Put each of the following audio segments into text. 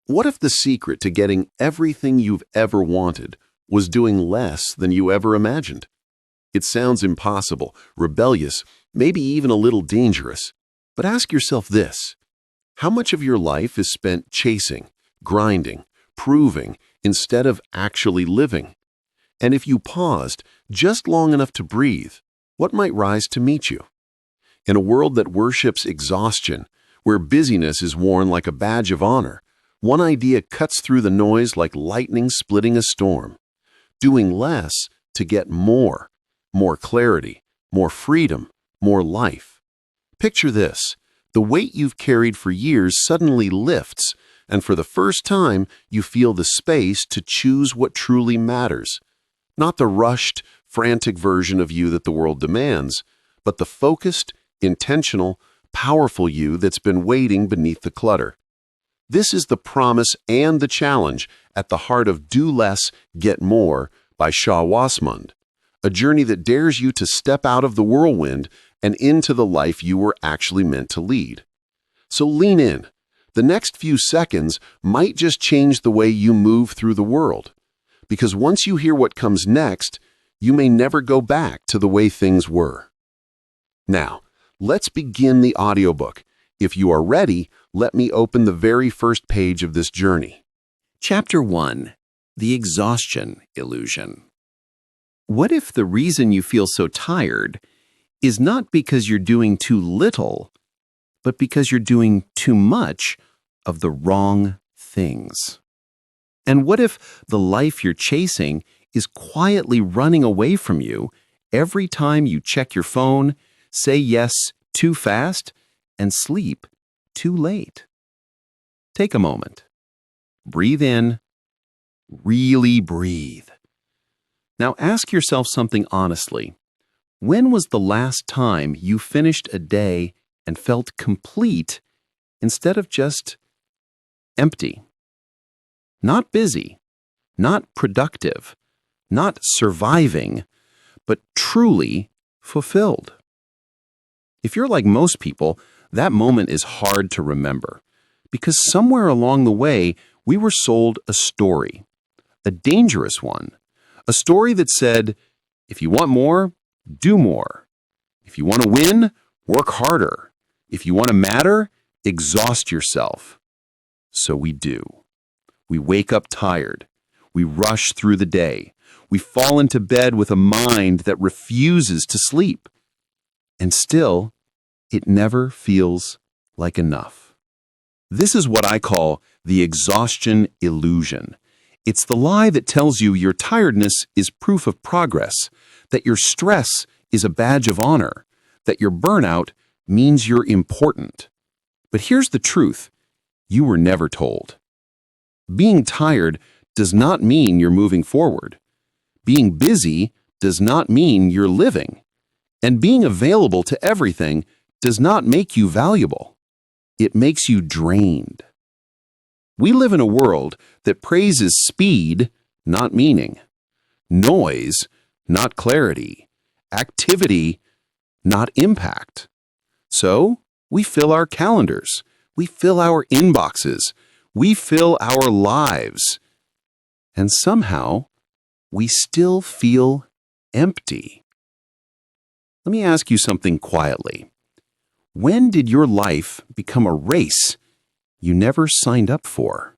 What if the secret to getting everything you've ever wanted was doing less than you ever imagined? It sounds impossible, rebellious, maybe even a little dangerous. But ask yourself this: how much of your life is spent chasing, grinding, proving, instead of actually living? And if you paused just long enough to breathe, what might rise to meet you? In a world that worships exhaustion, where busyness is worn like a badge of honor, one idea cuts through the noise like lightning splitting a storm. Doing less to get more clarity, more freedom, more life. Picture this: the weight you've carried for years suddenly lifts, and for the first time, you feel the space to choose what truly matters. Not the rushed, frantic version of you that the world demands, but the focused, intentional, powerful you that's been waiting beneath the clutter. This is the promise and the challenge at the heart of Do Less, Get More by Shah Wasmund, a journey that dares you to step out of the whirlwind and into the life you were actually meant to lead. So lean in. The next few seconds might just change the way you move through the world, because once you hear what comes next, you may never go back to the way things were. Now, let's begin the audiobook. If you are ready, let me open the very first page of this journey. Chapter 1: The Exhaustion Illusion. What if the reason you feel so tired is not because you're doing too little, but because you're doing too much of the wrong things? And what if the life you're chasing is quietly running away from you every time you check your phone, say yes too fast, and sleep too late? Take a moment. Breathe in. Really breathe. Now ask yourself something honestly. When was the last time you finished a day and felt complete instead of just empty? Not busy, not productive, not surviving, but truly fulfilled. If you're like most people, that moment is hard to remember, because somewhere along the way, we were sold a story, a dangerous one, a story that said, if you want more, do more. If you want to win, work harder. If you want to matter, exhaust yourself. So we do. We wake up tired. We rush through the day. We fall into bed with a mind that refuses to sleep. And still, it never feels like enough. This is what I call the exhaustion illusion. It's the lie that tells you your tiredness is proof of progress, that your stress is a badge of honor, that your burnout means you're important. But here's the truth: you were never told. Being tired does not mean you're moving forward. Being busy does not mean you're living. And being available to everything does not make you valuable. It makes you drained. We live in a world that praises speed, not meaning, noise, not clarity, activity, not impact. So we fill our calendars, we fill our inboxes, we fill our lives, and somehow we still feel empty. Let me ask you something quietly. When did your life become a race you never signed up for?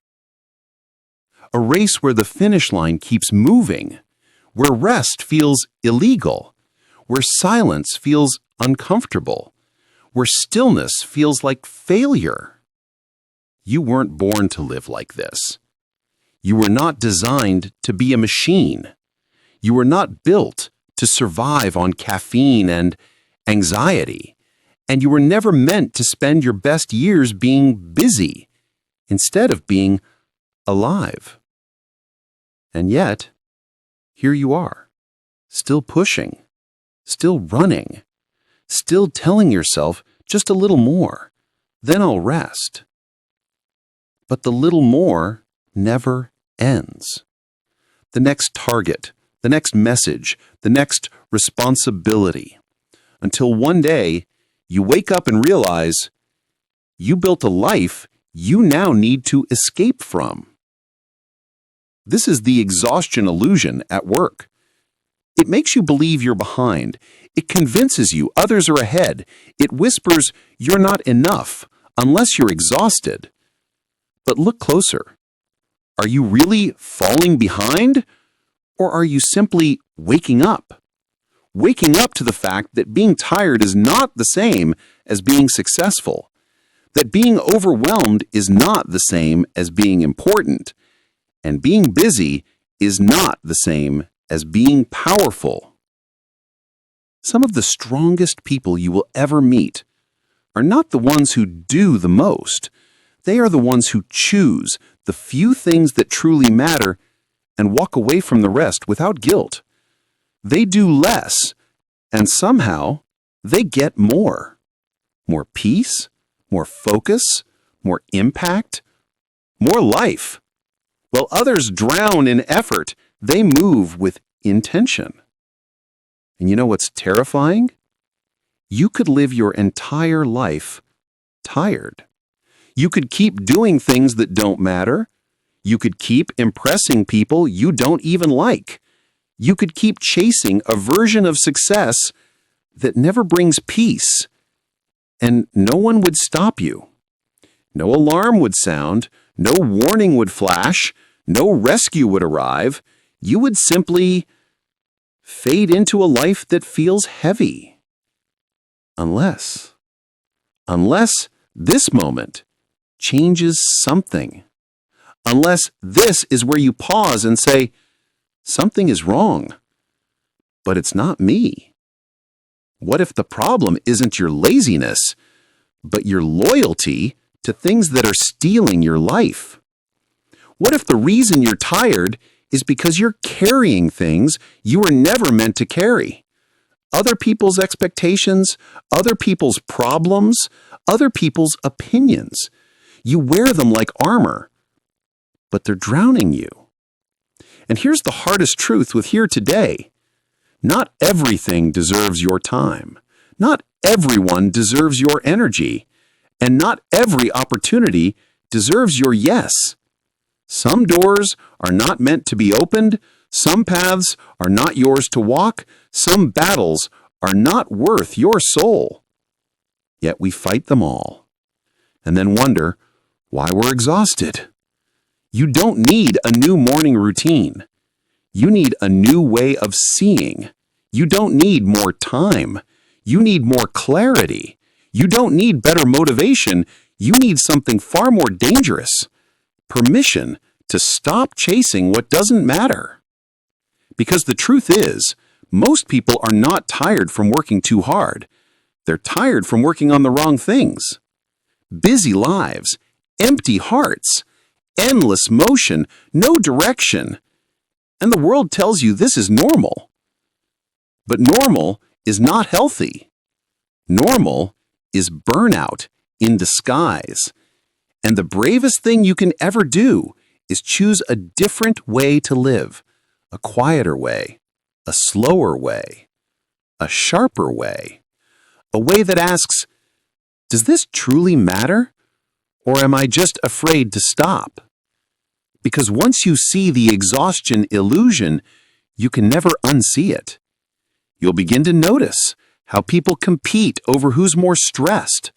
A race where the finish line keeps moving, where rest feels illegal, where silence feels uncomfortable, where stillness feels like failure. You weren't born to live like this. You were not designed to be a machine. You were not built to survive on caffeine and anxiety. And you were never meant to spend your best years being busy instead of being alive. And yet, here you are, still pushing, still running, still telling yourself just a little more, then I'll rest. But the little more never ends. The next target, the next message, the next responsibility, until one day you wake up and realize you built a life you now need to escape from. This is the exhaustion illusion at work. It makes you believe you're behind. It convinces you others are ahead. It whispers you're not enough unless you're exhausted. But look closer. Are you really falling behind? Or are you simply waking up? Waking up to the fact that being tired is not the same as being successful. That being overwhelmed is not the same as being important. And being busy is not the same as being powerful. Some of the strongest people you will ever meet are not the ones who do the most. They are the ones who choose the few things that truly matter and walk away from the rest without guilt. They do less, and somehow they get more. More peace, more focus, more impact, more life. While others drown in effort, they move with intention. And you know what's terrifying? You could live your entire life tired. You could keep doing things that don't matter. You could keep impressing people you don't even like. You could keep chasing a version of success that never brings peace. And no one would stop you. No alarm would sound. No warning would flash. No rescue would arrive. You would simply fade into a life that feels heavy. Unless this moment changes something. Unless this is where you pause and say, something is wrong, but it's not me. What if the problem isn't your laziness, but your loyalty to things that are stealing your life? What if the reason you're tired is because you're carrying things you were never meant to carry? Other people's expectations, other people's problems, other people's opinions. You wear them like armor, but they're drowning you. And here's the hardest truth with here today. Not everything deserves your time. Not everyone deserves your energy. And not every opportunity deserves your yes. Some doors are not meant to be opened. Some paths are not yours to walk. Some battles are not worth your soul. Yet we fight them all. And then wonder why we're exhausted. You don't need a new morning routine. You need a new way of seeing. You don't need more time. You need more clarity. You don't need better motivation. You need something far more dangerous. Permission to stop chasing what doesn't matter. Because the truth is, most people are not tired from working too hard. They're tired from working on the wrong things. Busy lives, empty hearts, endless motion, no direction. And the world tells you this is normal. But normal is not healthy. Normal is burnout in disguise. And the bravest thing you can ever do is choose a different way to live, a quieter way, a slower way, a sharper way, a way that asks, does this truly matter? Or am I just afraid to stop? Because once you see the exhaustion illusion, you can never unsee it. You'll begin to notice how people compete over who's more stressed,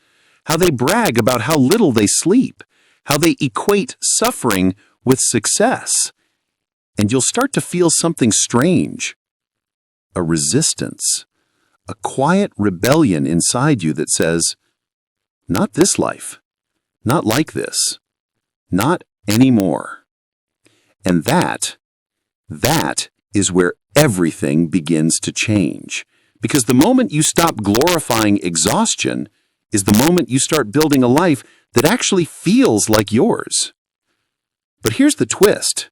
how they brag about how little they sleep, how they equate suffering with success. And you'll start to feel something strange, a resistance, a quiet rebellion inside you that says, not this life, not like this, not anymore. And that is where everything begins to change. Because the moment you stop glorifying exhaustion is the moment you start building a life that actually feels like yours. But here's the twist.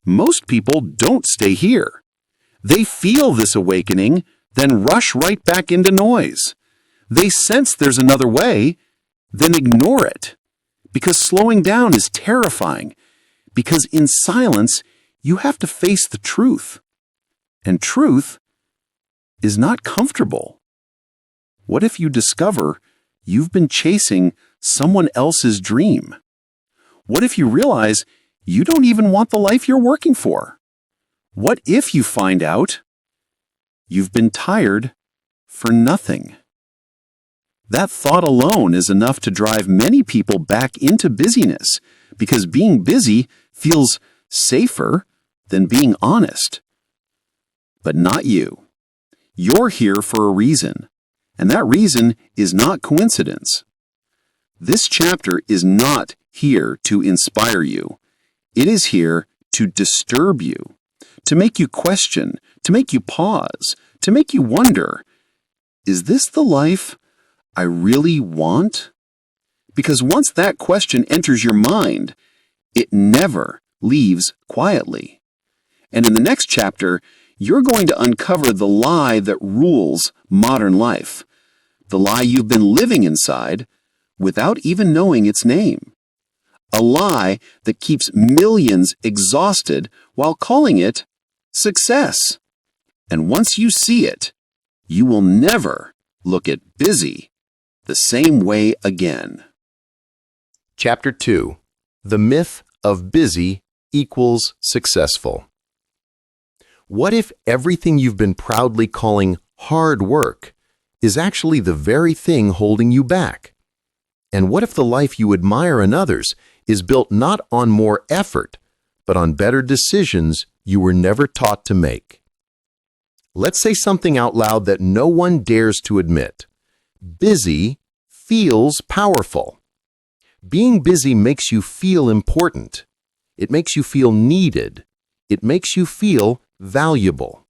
Most people don't stay here. They feel this awakening, then rush right back into noise. They sense there's another way, then ignore it. Because slowing down is terrifying. Because in silence, you have to face the truth. And truth is not comfortable. What if you discover you've been chasing someone else's dream? What if you realize you don't even want the life you're working for? What if you find out you've been tired for nothing? That thought alone is enough to drive many people back into busyness, because being busy feels safer than being honest. But not you. You're here for a reason, and that reason is not coincidence. This chapter is not here to inspire you. It is here to disturb you, to make you question, to make you pause, to make you wonder, is this the life I really want? Because once that question enters your mind, it never leaves quietly. And in the next chapter, you're going to uncover the lie that rules modern life, the lie you've been living inside without even knowing its name, a lie that keeps millions exhausted while calling it success. And once you see it, you will never look at busy the same way again. Chapter 2. The Myth of Busy Equals Successful. What if everything you've been proudly calling hard work is actually the very thing holding you back? And what if the life you admire in others is built not on more effort, but on better decisions you were never taught to make? Let's say something out loud that no one dares to admit. Busy feels powerful. Being busy makes you feel important. It makes you feel needed. It makes you feel valuable.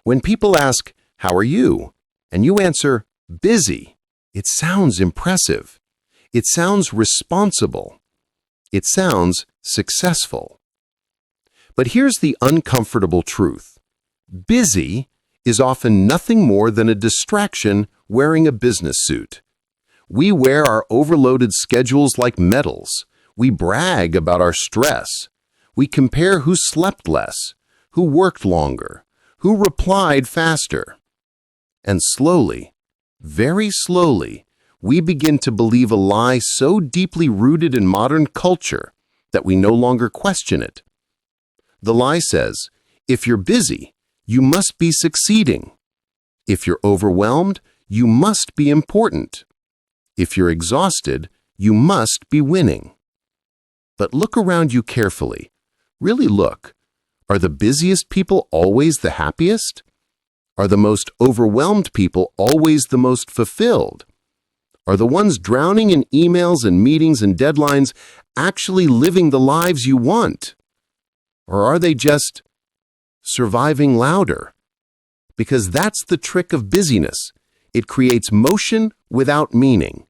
When people ask, "How are you?" and you answer, "Busy," it sounds impressive. It sounds responsible. It sounds successful. But here's the uncomfortable truth. Busy is often nothing more than a distraction wearing a business suit. We wear our overloaded schedules like medals. We brag about our stress. We compare who slept less, who worked longer, who replied faster. And slowly, very slowly, we begin to believe a lie so deeply rooted in modern culture that we no longer question it. The lie says, if you're busy, you must be succeeding. If you're overwhelmed, you must be important. If you're exhausted, you must be winning. But look around you carefully. Really look. Are the busiest people always the happiest? Are the most overwhelmed people always the most fulfilled? Are the ones drowning in emails and meetings and deadlines actually living the lives you want? Or are they just surviving louder? Because that's the trick of busyness. It creates motion without meaning.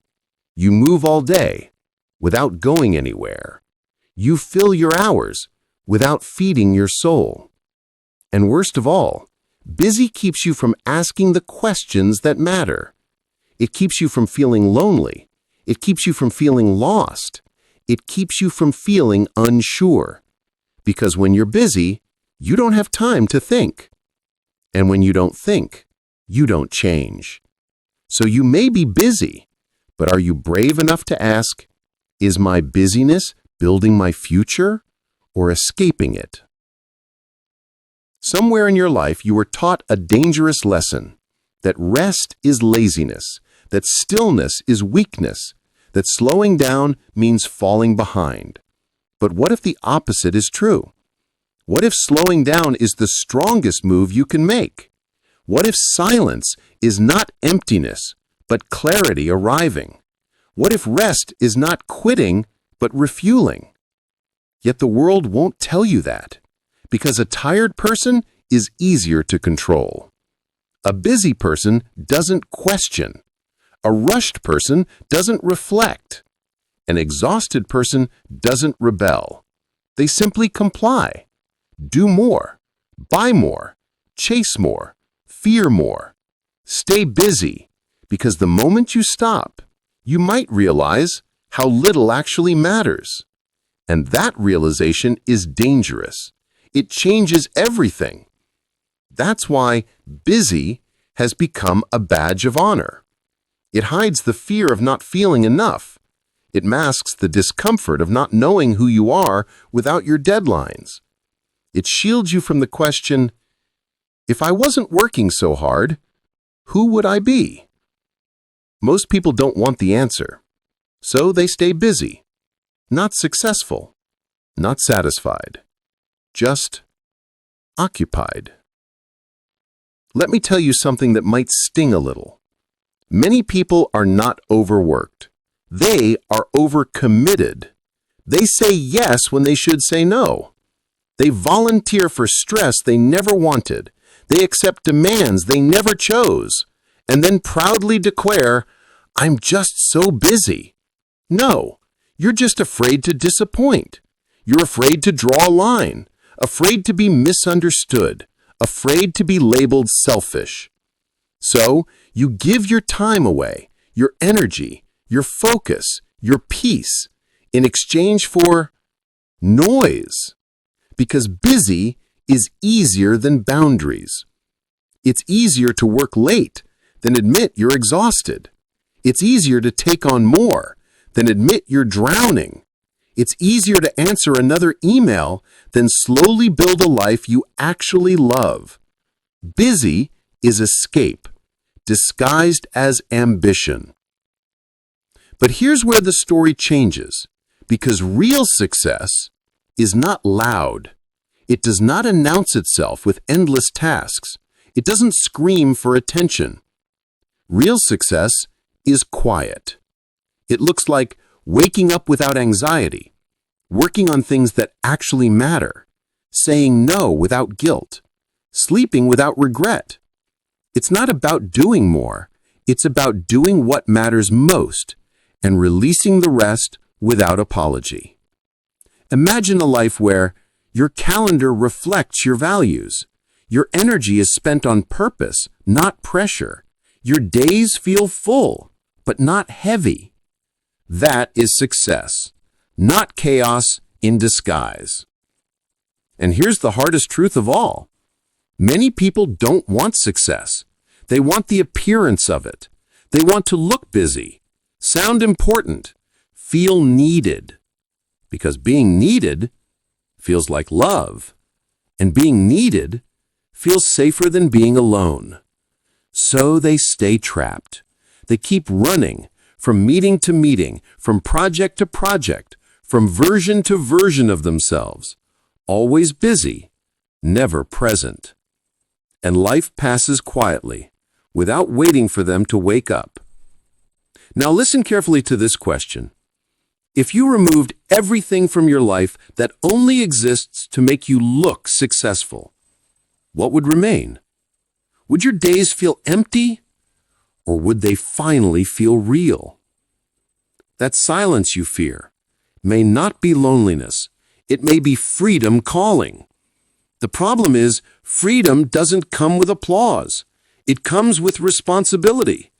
You move all day without going anywhere. You fill your hours without feeding your soul. And worst of all, busy keeps you from asking the questions that matter. It keeps you from feeling lonely. It keeps you from feeling lost. It keeps you from feeling unsure. Because when you're busy, you don't have time to think. And when you don't think, you don't change. So you may be busy, but are you brave enough to ask, is my busyness building my future or escaping it? Somewhere in your life, you were taught a dangerous lesson, that rest is laziness, that stillness is weakness, that slowing down means falling behind. But what if the opposite is true? What if slowing down is the strongest move you can make? What if silence is not emptiness, but clarity arriving? What if rest is not quitting, but refueling? Yet the world won't tell you that, because a tired person is easier to control. A busy person doesn't question. A rushed person doesn't reflect. An exhausted person doesn't rebel. They simply comply. Do more, buy more, chase more, fear more. Stay busy, because the moment you stop, you might realize how little actually matters. And that realization is dangerous. It changes everything. That's why busy has become a badge of honor. It hides the fear of not feeling enough. It masks the discomfort of not knowing who you are without your deadlines. It shields you from the question, if I wasn't working so hard, who would I be? Most people don't want the answer, so they stay busy, not successful, not satisfied, just occupied. Let me tell you something that might sting a little. Many people are not overworked. They are overcommitted. They say yes when they should say no. They volunteer for stress they never wanted. They accept demands they never chose, and then proudly declare, I'm just so busy. No, you're just afraid to disappoint. You're afraid to draw a line, afraid to be misunderstood, afraid to be labeled selfish. So you give your time away, your energy, your focus, your peace, in exchange for noise. Because busy is easier than boundaries. It's easier to work late than admit you're exhausted. It's easier to take on more than admit you're drowning. It's easier to answer another email than slowly build a life you actually love. Busy is escape, disguised as ambition. But here's where the story changes, because real success is not loud. It does not announce itself with endless tasks. It doesn't scream for attention. Real success is quiet. It looks like waking up without anxiety, working on things that actually matter, saying no without guilt, sleeping without regret. It's not about doing more. It's about doing what matters most and releasing the rest without apology. Imagine a life where your calendar reflects your values. Your energy is spent on purpose, not pressure. Your days feel full, but not heavy. That is success, not chaos in disguise. And here's the hardest truth of all. Many people don't want success. They want the appearance of it. They want to look busy, sound important, feel needed. Because being needed feels like love, and being needed feels safer than being alone. So they stay trapped. They keep running from meeting to meeting, from project to project, from version to version of themselves, always busy, never present. And life passes quietly, without waiting for them to wake up. Now listen carefully to this question. If you removed everything from your life that only exists to make you look successful, what would remain? Would your days feel empty, or would they finally feel real? That silence you fear may not be loneliness. It may be freedom calling. The problem is, freedom doesn't come with applause. It comes with responsibility.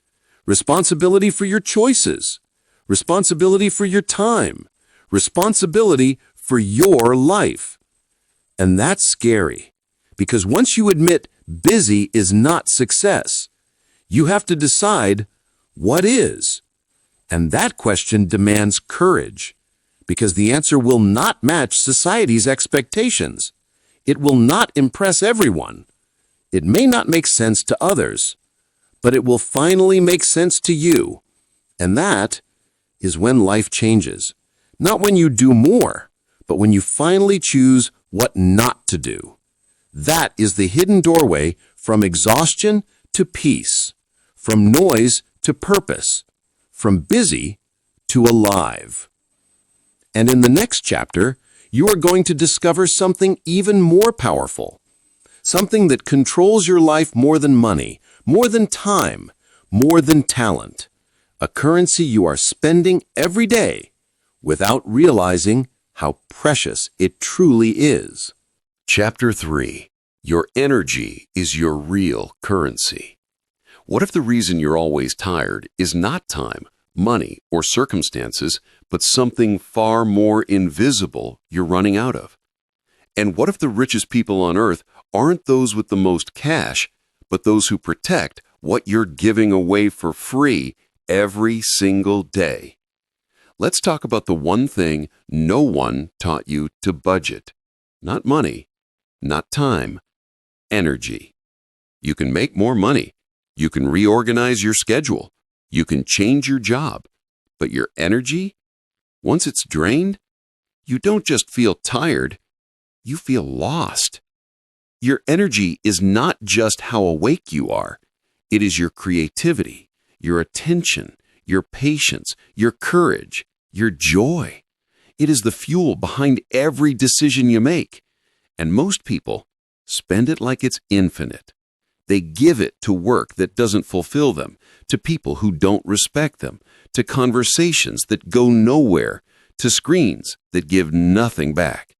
Responsibility for your choices. Responsibility for your time. Responsibility for your life. And that's scary, because once you admit busy is not success, you have to decide what is. And that question demands courage, because the answer will not match society's expectations. It will not impress everyone. It may not make sense to others, but it will finally make sense to you. And that is when life changes. Not when you do more, but when you finally choose what not to do. That is the hidden doorway from exhaustion to peace, from noise to purpose, from busy to alive. And in the next chapter, you are going to discover something even more powerful, something that controls your life more than money, more than time, more than talent, a currency you are spending every day without realizing how precious it truly is. Chapter 3. Your energy is your real currency. What if the reason you're always tired is not time, money, or circumstances, but something far more invisible you're running out of? And what if the richest people on earth aren't those with the most cash, but those who protect what you're giving away for free every single day? Let's talk about the one thing no one taught you to budget. Not money, not time, energy. You can make more money. You can reorganize your schedule. You can change your job. But your energy, once it's drained, you don't just feel tired, you feel lost. Your energy is not just how awake you are. It is your creativity, your attention, your patience, your courage, your joy. It is the fuel behind every decision you make. And most people spend it like it's infinite. They give it to work that doesn't fulfill them, to people who don't respect them, to conversations that go nowhere, to screens that give nothing back.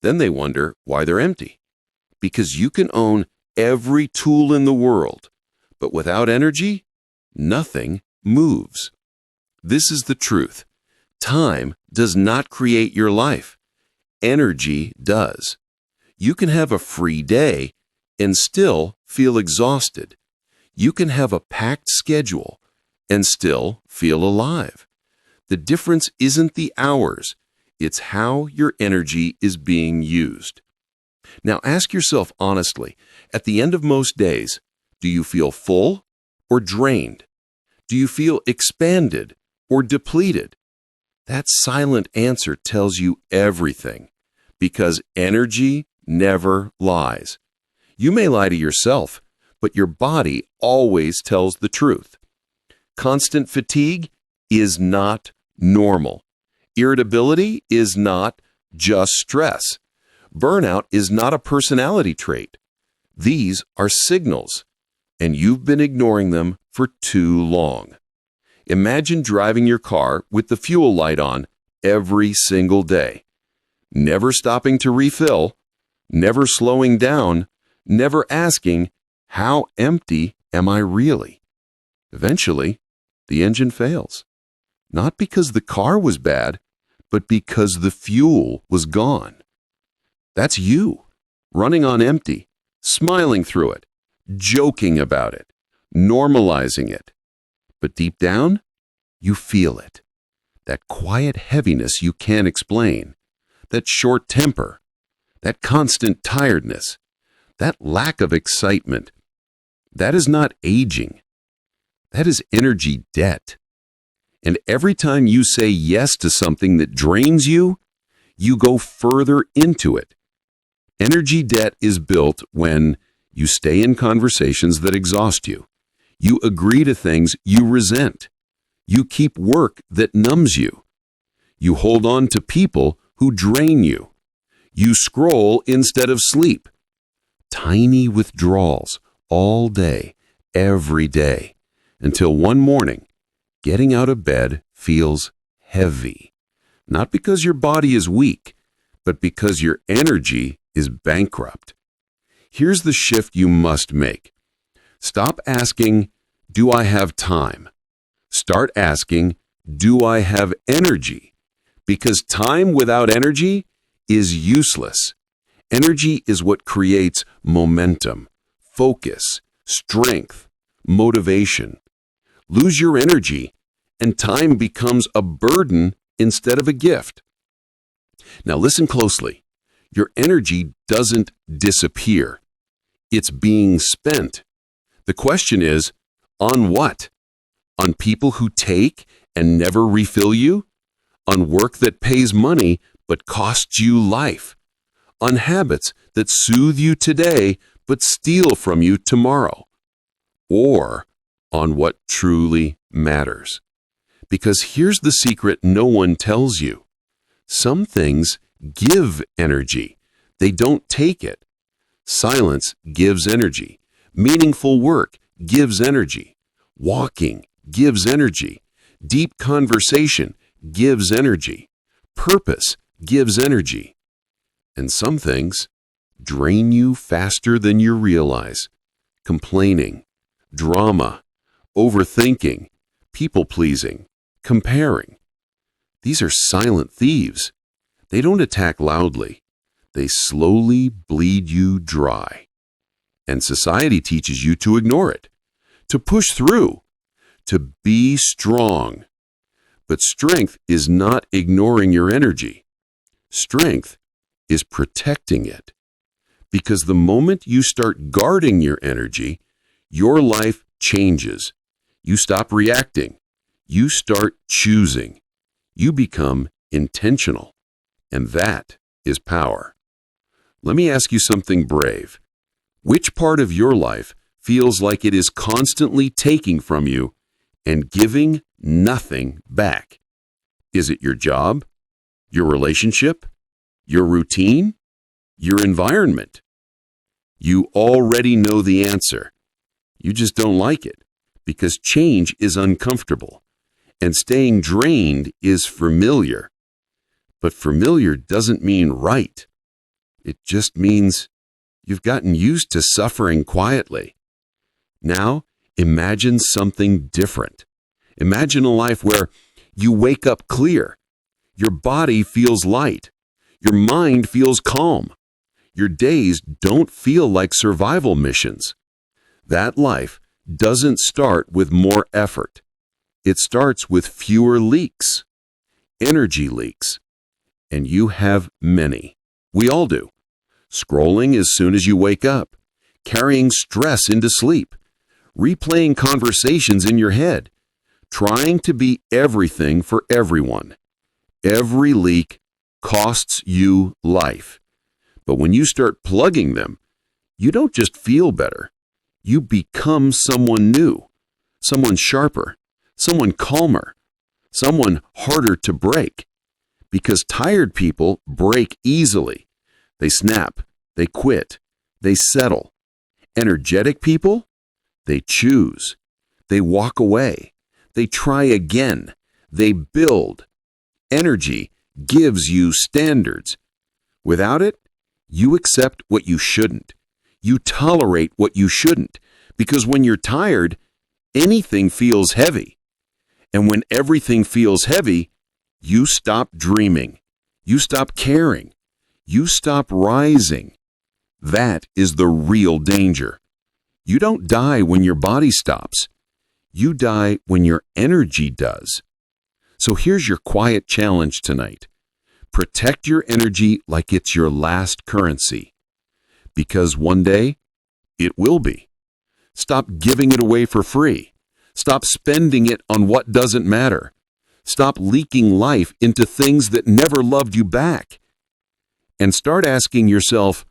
Then they wonder why they're empty. Because you can own every tool in the world, but without energy, nothing moves. This is the truth. Time does not create your life. Energy does. You can have a free day and still feel exhausted. You can have a packed schedule and still feel alive. The difference isn't the hours, it's how your energy is being used. Now ask yourself honestly, at the end of most days, do you feel full or drained? Do you feel expanded or depleted? That silent answer tells you everything, because energy never lies. You may lie to yourself, but your body always tells the truth. Constant fatigue is not normal. Irritability is not just stress. Burnout is not a personality trait. These are signals, and you've been ignoring them for too long. Imagine driving your car with the fuel light on every single day, never stopping to refill, never slowing down, never asking, how empty am I really? Eventually, the engine fails. Not because the car was bad, but because the fuel was gone. That's you, running on empty, smiling through it, joking about it, normalizing it. But deep down, you feel it. That quiet heaviness you can't explain, that short temper, that constant tiredness, that lack of excitement. That is not aging. That is energy debt. And every time you say yes to something that drains you, you go further into it. Energy debt is built when you stay in conversations that exhaust you. You agree to things you resent. You keep work that numbs you. You hold on to people who drain you. You scroll instead of sleep. Tiny withdrawals all day, every day, until one morning, getting out of bed feels heavy. Not because your body is weak, but because your energy is bankrupt. Here's the shift you must make. Stop asking, do I have time? Start asking, do I have energy? Because time without energy is useless. Energy is what creates momentum, focus, strength, motivation. Lose your energy, and time becomes a burden instead of a gift. Now listen closely. Your energy doesn't disappear. It's being spent. The question is, on what? On people who take and never refill you? On work that pays money but costs you life? On habits that soothe you today but steal from you tomorrow? Or on what truly matters? Because here's the secret no one tells you. Some things give energy. They don't take it. Silence gives energy. Meaningful work gives energy. Walking gives energy. Deep conversation gives energy. Purpose gives energy. And some things drain you faster than you realize. Complaining, drama, overthinking, people-pleasing, comparing. These are silent thieves. They don't attack loudly. They slowly bleed you dry. And society teaches you to ignore it, to push through, to be strong. But strength is not ignoring your energy. Strength is protecting it. Because the moment you start guarding your energy, your life changes. You stop reacting. You start choosing. You become intentional. And that is power. Let me ask you something brave. Which part of your life feels like it is constantly taking from you and giving nothing back? Is it your job, your relationship, your routine, your environment? You already know the answer. You just don't like it because change is uncomfortable and staying drained is familiar. But familiar doesn't mean right. It just means you've gotten used to suffering quietly. Now, imagine something different. Imagine a life where you wake up clear. Your body feels light. Your mind feels calm. Your days don't feel like survival missions. That life doesn't start with more effort. It starts with fewer leaks, energy leaks. And you have many. We all do. Scrolling as soon as you wake up, carrying stress into sleep, replaying conversations in your head, trying to be everything for everyone. Every leak costs you life. But when you start plugging them, you don't just feel better. You become someone new, someone sharper, someone calmer, someone harder to break. Because tired people break easily. They snap, they quit, they settle. Energetic people, they choose, they walk away, they try again, they build. Energy gives you standards. Without it, you accept what you shouldn't. You tolerate what you shouldn't. Because when you're tired, anything feels heavy. And when everything feels heavy, you stop dreaming. You stop caring. You stop rising. That is the real danger. You don't die when your body stops. You die when your energy does. So here's your quiet challenge tonight. Protect your energy like it's your last currency. Because one day, it will be. Stop giving it away for free. Stop spending it on what doesn't matter. Stop leaking life into things that never loved you back. And start asking yourself,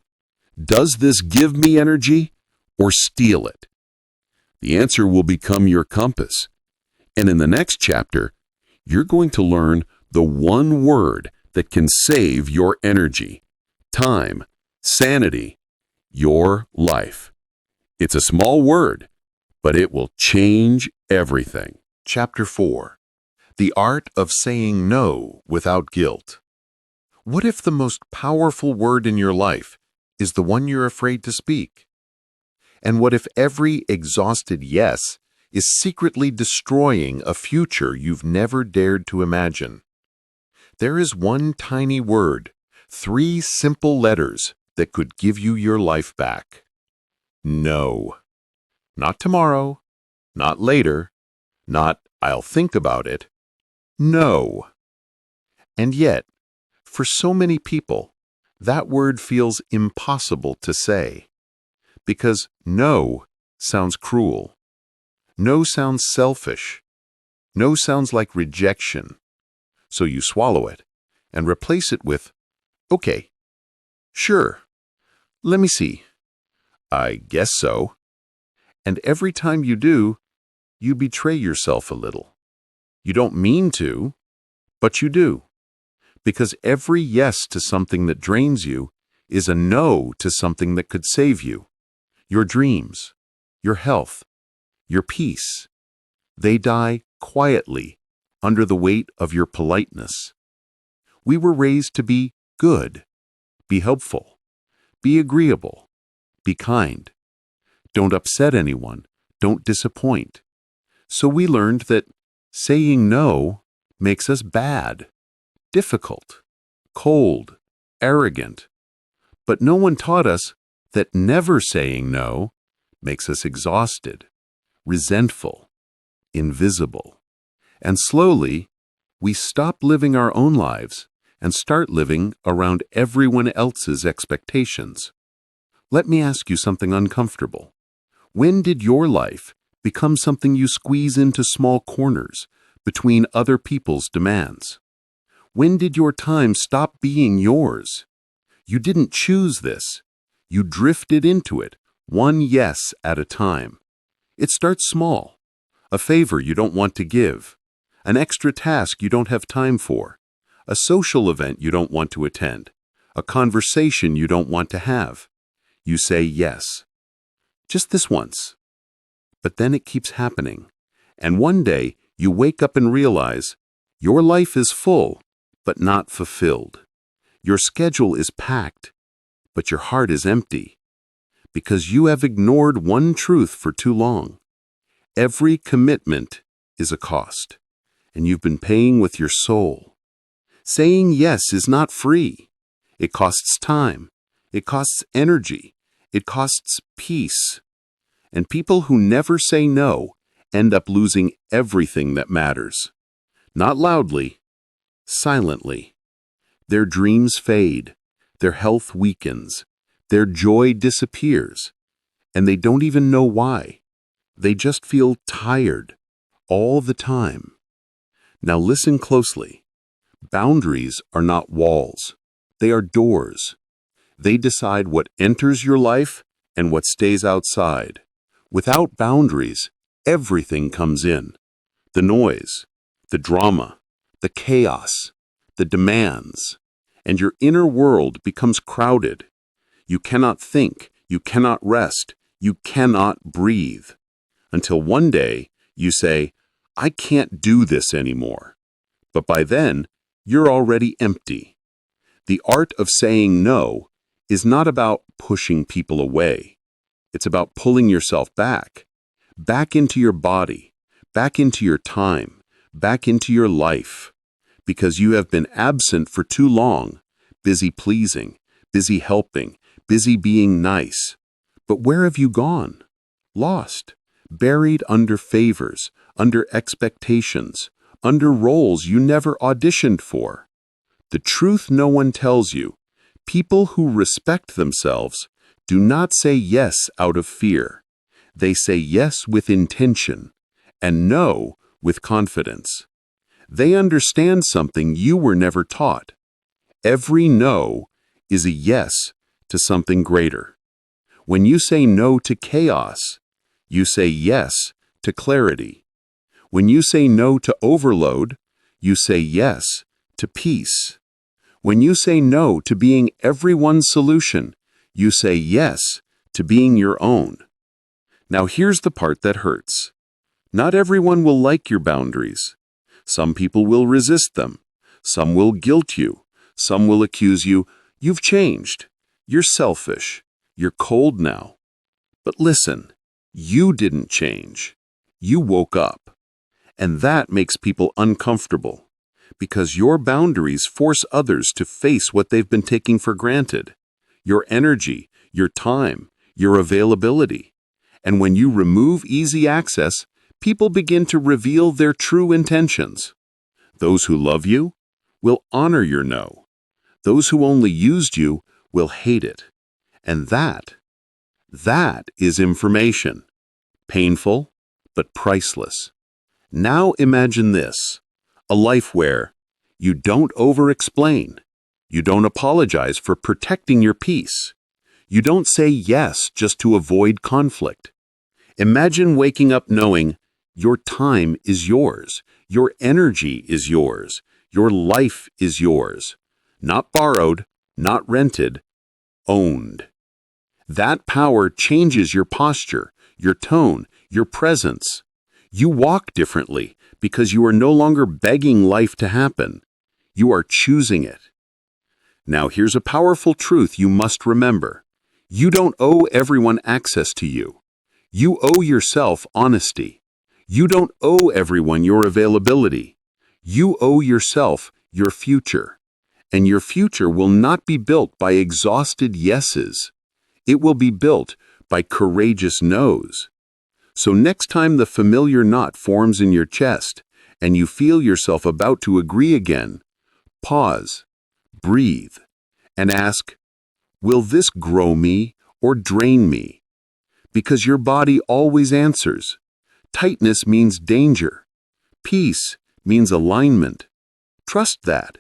does this give me energy or steal it? The answer will become your compass. And in the next chapter, you're going to learn the one word that can save your energy, time, sanity, your life. It's a small word, but it will change everything. Chapter 4. The Art of Saying No Without Guilt. What if the most powerful word in your life is the one you're afraid to speak? And what if every exhausted yes is secretly destroying a future you've never dared to imagine? There is one tiny word, 3 simple letters that could give you your life back. No. Not tomorrow, not later, not I'll think about it. No. And yet, for so many people, that word feels impossible to say. Because no sounds cruel. No sounds selfish. No sounds like rejection. So you swallow it and replace it with, okay, sure, let me see. I guess so. And every time you do, you betray yourself a little. You don't mean to, but you do. Because every yes to something that drains you is a no to something that could save you. Your dreams, your health, your peace. They die quietly under the weight of your politeness. We were raised to be good, be helpful, be agreeable, be kind. Don't upset anyone, don't disappoint. So we learned that saying no makes us bad, difficult, cold, arrogant. But no one taught us that never saying no makes us exhausted, resentful, invisible. And slowly, We stop living our own lives and start living around everyone else's expectations. Let me ask you something uncomfortable. When did your life become something you squeeze into small corners between other people's demands? When did your time stop being yours? You didn't choose this. You drifted into it, one yes at a time. It starts small. A favor you don't want to give. An extra task you don't have time for. A social event you don't want to attend. A conversation you don't want to have. You say yes. Just this once. But then it keeps happening. And one day you wake up and realize your life is full, but not fulfilled. Your schedule is packed, but your heart is empty. Because you have ignored one truth for too long. Every commitment is a cost, and you've been paying with your soul. Saying yes is not free. It costs time. It costs energy. It costs peace. And people who never say no end up losing everything that matters. Not loudly, silently. Their dreams fade. Their health weakens. Their joy disappears. And they don't even know why. They just feel tired all the time. Now listen closely. Boundaries are not walls. They are doors. They decide what enters your life and what stays outside. Without boundaries, everything comes in. The noise, the drama, the chaos, the demands, and your inner world becomes crowded. You cannot think, you cannot rest, you cannot breathe. Until one day, you say, I can't do this anymore. But by then, you're already empty. The art of saying no is not about pushing people away. It's about pulling yourself back into your body, back into your time, back into your life. Because you have been absent for too long, busy pleasing, busy helping, busy being nice. But where have you gone? Lost, buried under favors, under expectations, under roles you never auditioned for. The truth no one tells you, people who respect themselves do not say yes out of fear. They say yes with intention and no with confidence. They understand something you were never taught. Every no is a yes to something greater. When you say no to chaos, you say yes to clarity. When you say no to overload, you say yes to peace. When you say no to being everyone's solution, you say yes to being your own. Now here's the part that hurts. Not everyone will like your boundaries. Some people will resist them. Some will guilt you. Some will accuse you, you've changed. You're selfish. You're cold now. But listen, you didn't change. You woke up. And that makes people uncomfortable, because your boundaries force others to face what they've been taking for granted. Your energy, your time, your availability. And when you remove easy access, people begin to reveal their true intentions. Those who love you will honor your no. Those who only used you will hate it. And that is information. Painful, but priceless. Now imagine this, a life where you don't over-explain. You don't apologize for protecting your peace. You don't say yes just to avoid conflict. Imagine waking up knowing your time is yours, your energy is yours, your life is yours. Not borrowed, not rented, owned. That power changes your posture, your tone, your presence. You walk differently because you are no longer begging life to happen. You are choosing it. Now here's a powerful truth you must remember. You don't owe everyone access to you. You owe yourself honesty. You don't owe everyone your availability. You owe yourself your future. And your future will not be built by exhausted yeses. It will be built by courageous no's. So next time the familiar knot forms in your chest, and you feel yourself about to agree again, pause, breathe, and ask, will this grow me or drain me? Because your body always answers. Tightness means danger. Peace means alignment. Trust that.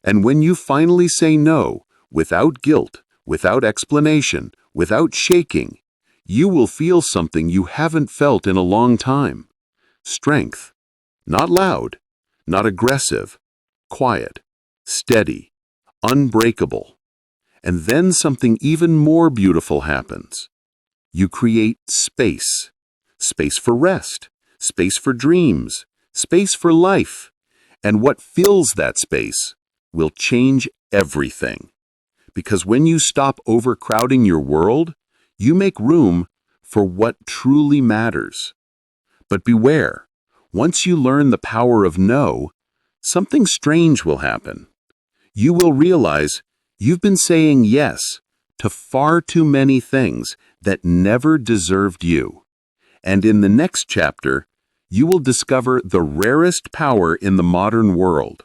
And when you finally say no, without guilt, without explanation, without shaking, you will feel something you haven't felt in a long time. Strength. Not loud, not aggressive, quiet, steady, unbreakable. And then something even more beautiful happens. You create space. Space for rest, space for dreams, space for life. And what fills that space will change everything. Because when you stop overcrowding your world, you make room for what truly matters. But beware, once you learn the power of no, something strange will happen. You will realize you've been saying yes to far too many things that never deserved you. And in the next chapter, you will discover the rarest power in the modern world,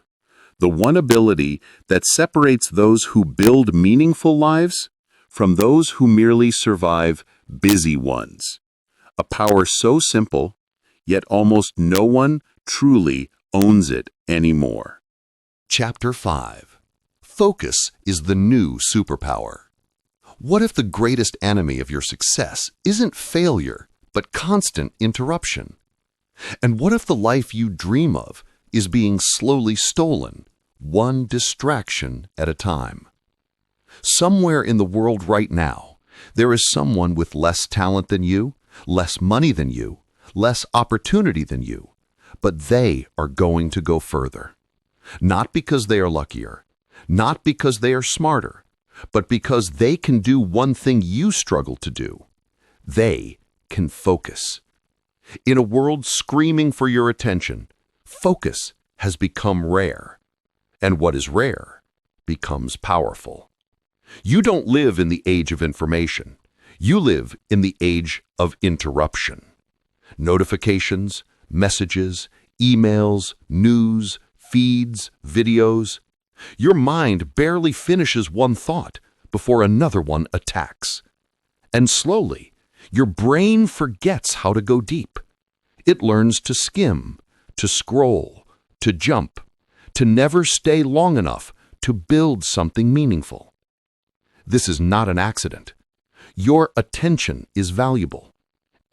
the one ability that separates those who build meaningful lives from those who merely survive busy ones. A power so simple, yet almost no one truly owns it anymore. Chapter 5. Focus is the new superpower. What if the greatest enemy of your success isn't failure, but constant interruption? And what if the life you dream of is being slowly stolen, one distraction at a time? Somewhere in the world right now, there is someone with less talent than you, less money than you, less opportunity than you, but they are going to go further. Not because they are luckier, not because they are smarter, but because they can do one thing you struggle to do. They can focus. In a world screaming for your attention, focus has become rare. And what is rare becomes powerful. You don't live in the age of information. You live in the age of interruption. Notifications, messages, emails, news, feeds, videos. Your mind barely finishes one thought before another one attacks. And slowly, your brain forgets how to go deep. It learns to skim, to scroll, to jump, to never stay long enough to build something meaningful. This is not an accident. Your attention is valuable.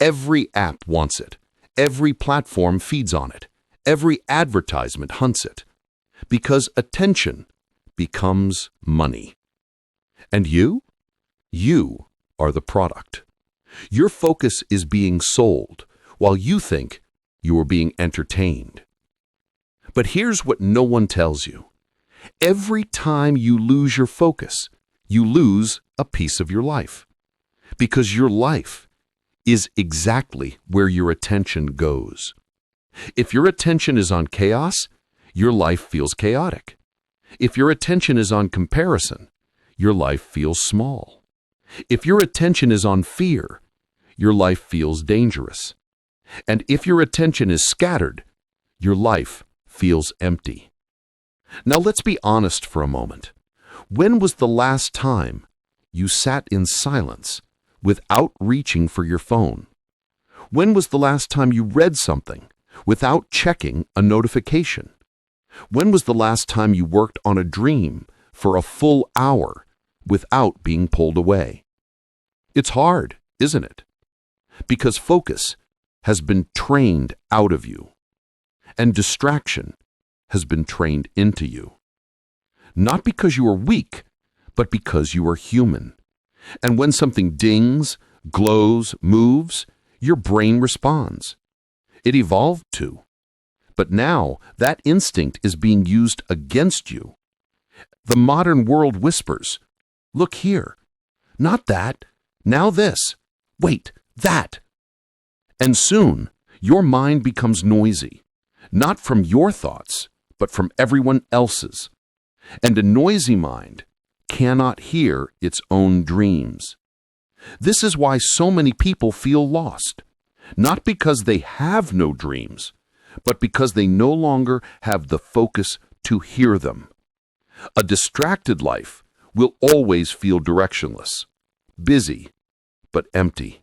Every app wants it. Every platform feeds on it. Every advertisement hunts it. Because attention becomes money. And you? You are the product. Your focus is being sold while you think you are being entertained. But here's what no one tells you. Every time you lose your focus, you lose a piece of your life. Because your life is exactly where your attention goes. If your attention is on chaos, your life feels chaotic. If your attention is on comparison, your life feels small. If your attention is on fear, your life feels dangerous. And if your attention is scattered, your life feels empty. Now let's be honest for a moment. When was the last time you sat in silence without reaching for your phone? When was the last time you read something without checking a notification? When was the last time you worked on a dream for a full hour without being pulled away? It's hard, isn't it? Because focus has been trained out of you, and distraction has been trained into you. Not because you are weak, but because you are human. And when something dings, glows, moves, your brain responds. It evolved to. But now that instinct is being used against you. The modern world whispers, look here, not that, now this, wait, that. And soon, your mind becomes noisy, not from your thoughts, but from everyone else's. And a noisy mind cannot hear its own dreams. This is why so many people feel lost, not because they have no dreams, but because they no longer have the focus to hear them. A distracted life will always feel directionless, busy, but empty.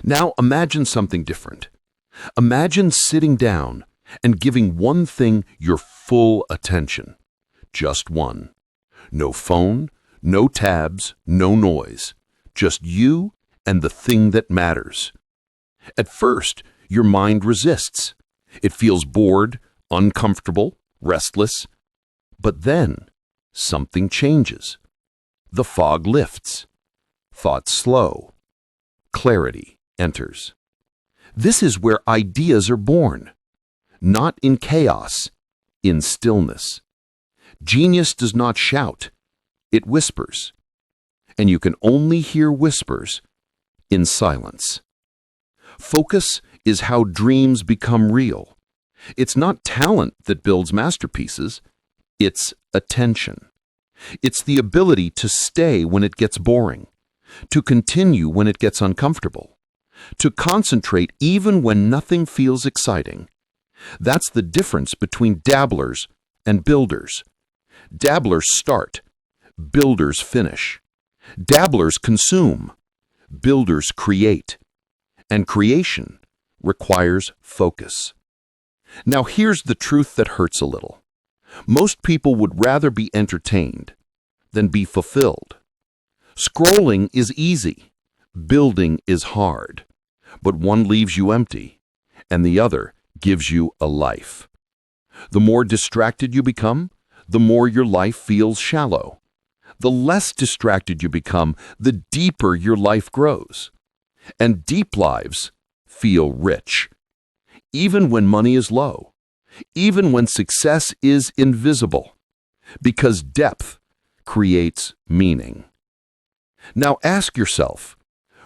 Now imagine something different. Imagine sitting down and giving one thing your full attention. Just one. No phone, no tabs, no noise. Just you and the thing that matters. At first, your mind resists. It feels bored, uncomfortable, restless. But then, something changes. The fog lifts. Thoughts slow. Clarity enters. This is where ideas are born. Not in chaos, in stillness. Genius does not shout. It whispers. And you can only hear whispers in silence. Focus is how dreams become real. It's not talent that builds masterpieces. It's attention. It's the ability to stay when it gets boring, to continue when it gets uncomfortable, to concentrate even when nothing feels exciting. That's the difference between dabblers and builders. Dabblers start. Builders finish. Dabblers consume. Builders create. And creation requires focus. Now here's the truth that hurts a little. Most people would rather be entertained than be fulfilled. Scrolling is easy. Building is hard. But one leaves you empty, and the other gives you a life. The more distracted you become, the more your life feels shallow. The less distracted you become, the deeper your life grows. And deep lives feel rich. Even when money is low. Even when success is invisible. Because depth creates meaning. Now ask yourself,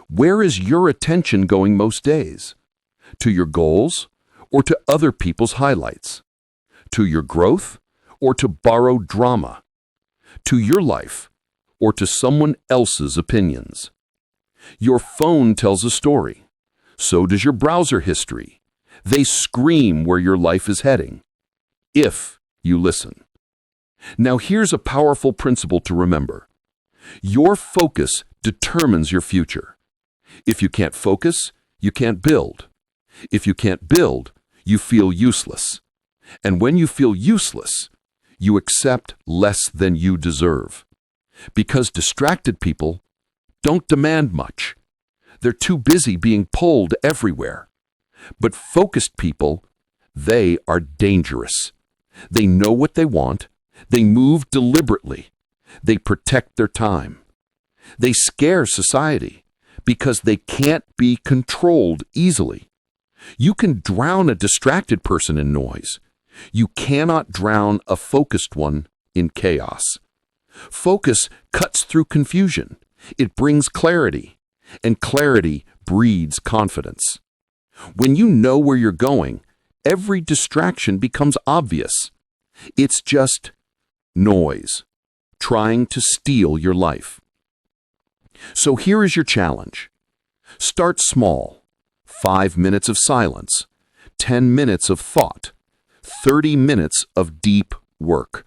where is your attention going most days? To your goals or to other people's highlights? To your growth or to borrowed drama? To your life or to someone else's opinions? Your phone tells a story. So does your browser history. They scream where your life is heading, if you listen. Now here's a powerful principle to remember. Your focus determines your future. If you can't focus, you can't build. If you can't build, you feel useless. And when you feel useless, you accept less than you deserve. Because distracted people don't demand much. They're too busy being pulled everywhere. But focused people, they are dangerous. They know what they want. They move deliberately. They protect their time. They scare society because they can't be controlled easily. You can drown a distracted person in noise. You cannot drown a focused one in chaos. Focus cuts through confusion. It brings clarity, and clarity breeds confidence. When you know where you're going, every distraction becomes obvious. It's just noise, trying to steal your life. So here is your challenge. Start small. 5 minutes of silence, 10 minutes of thought, 30 minutes of deep work.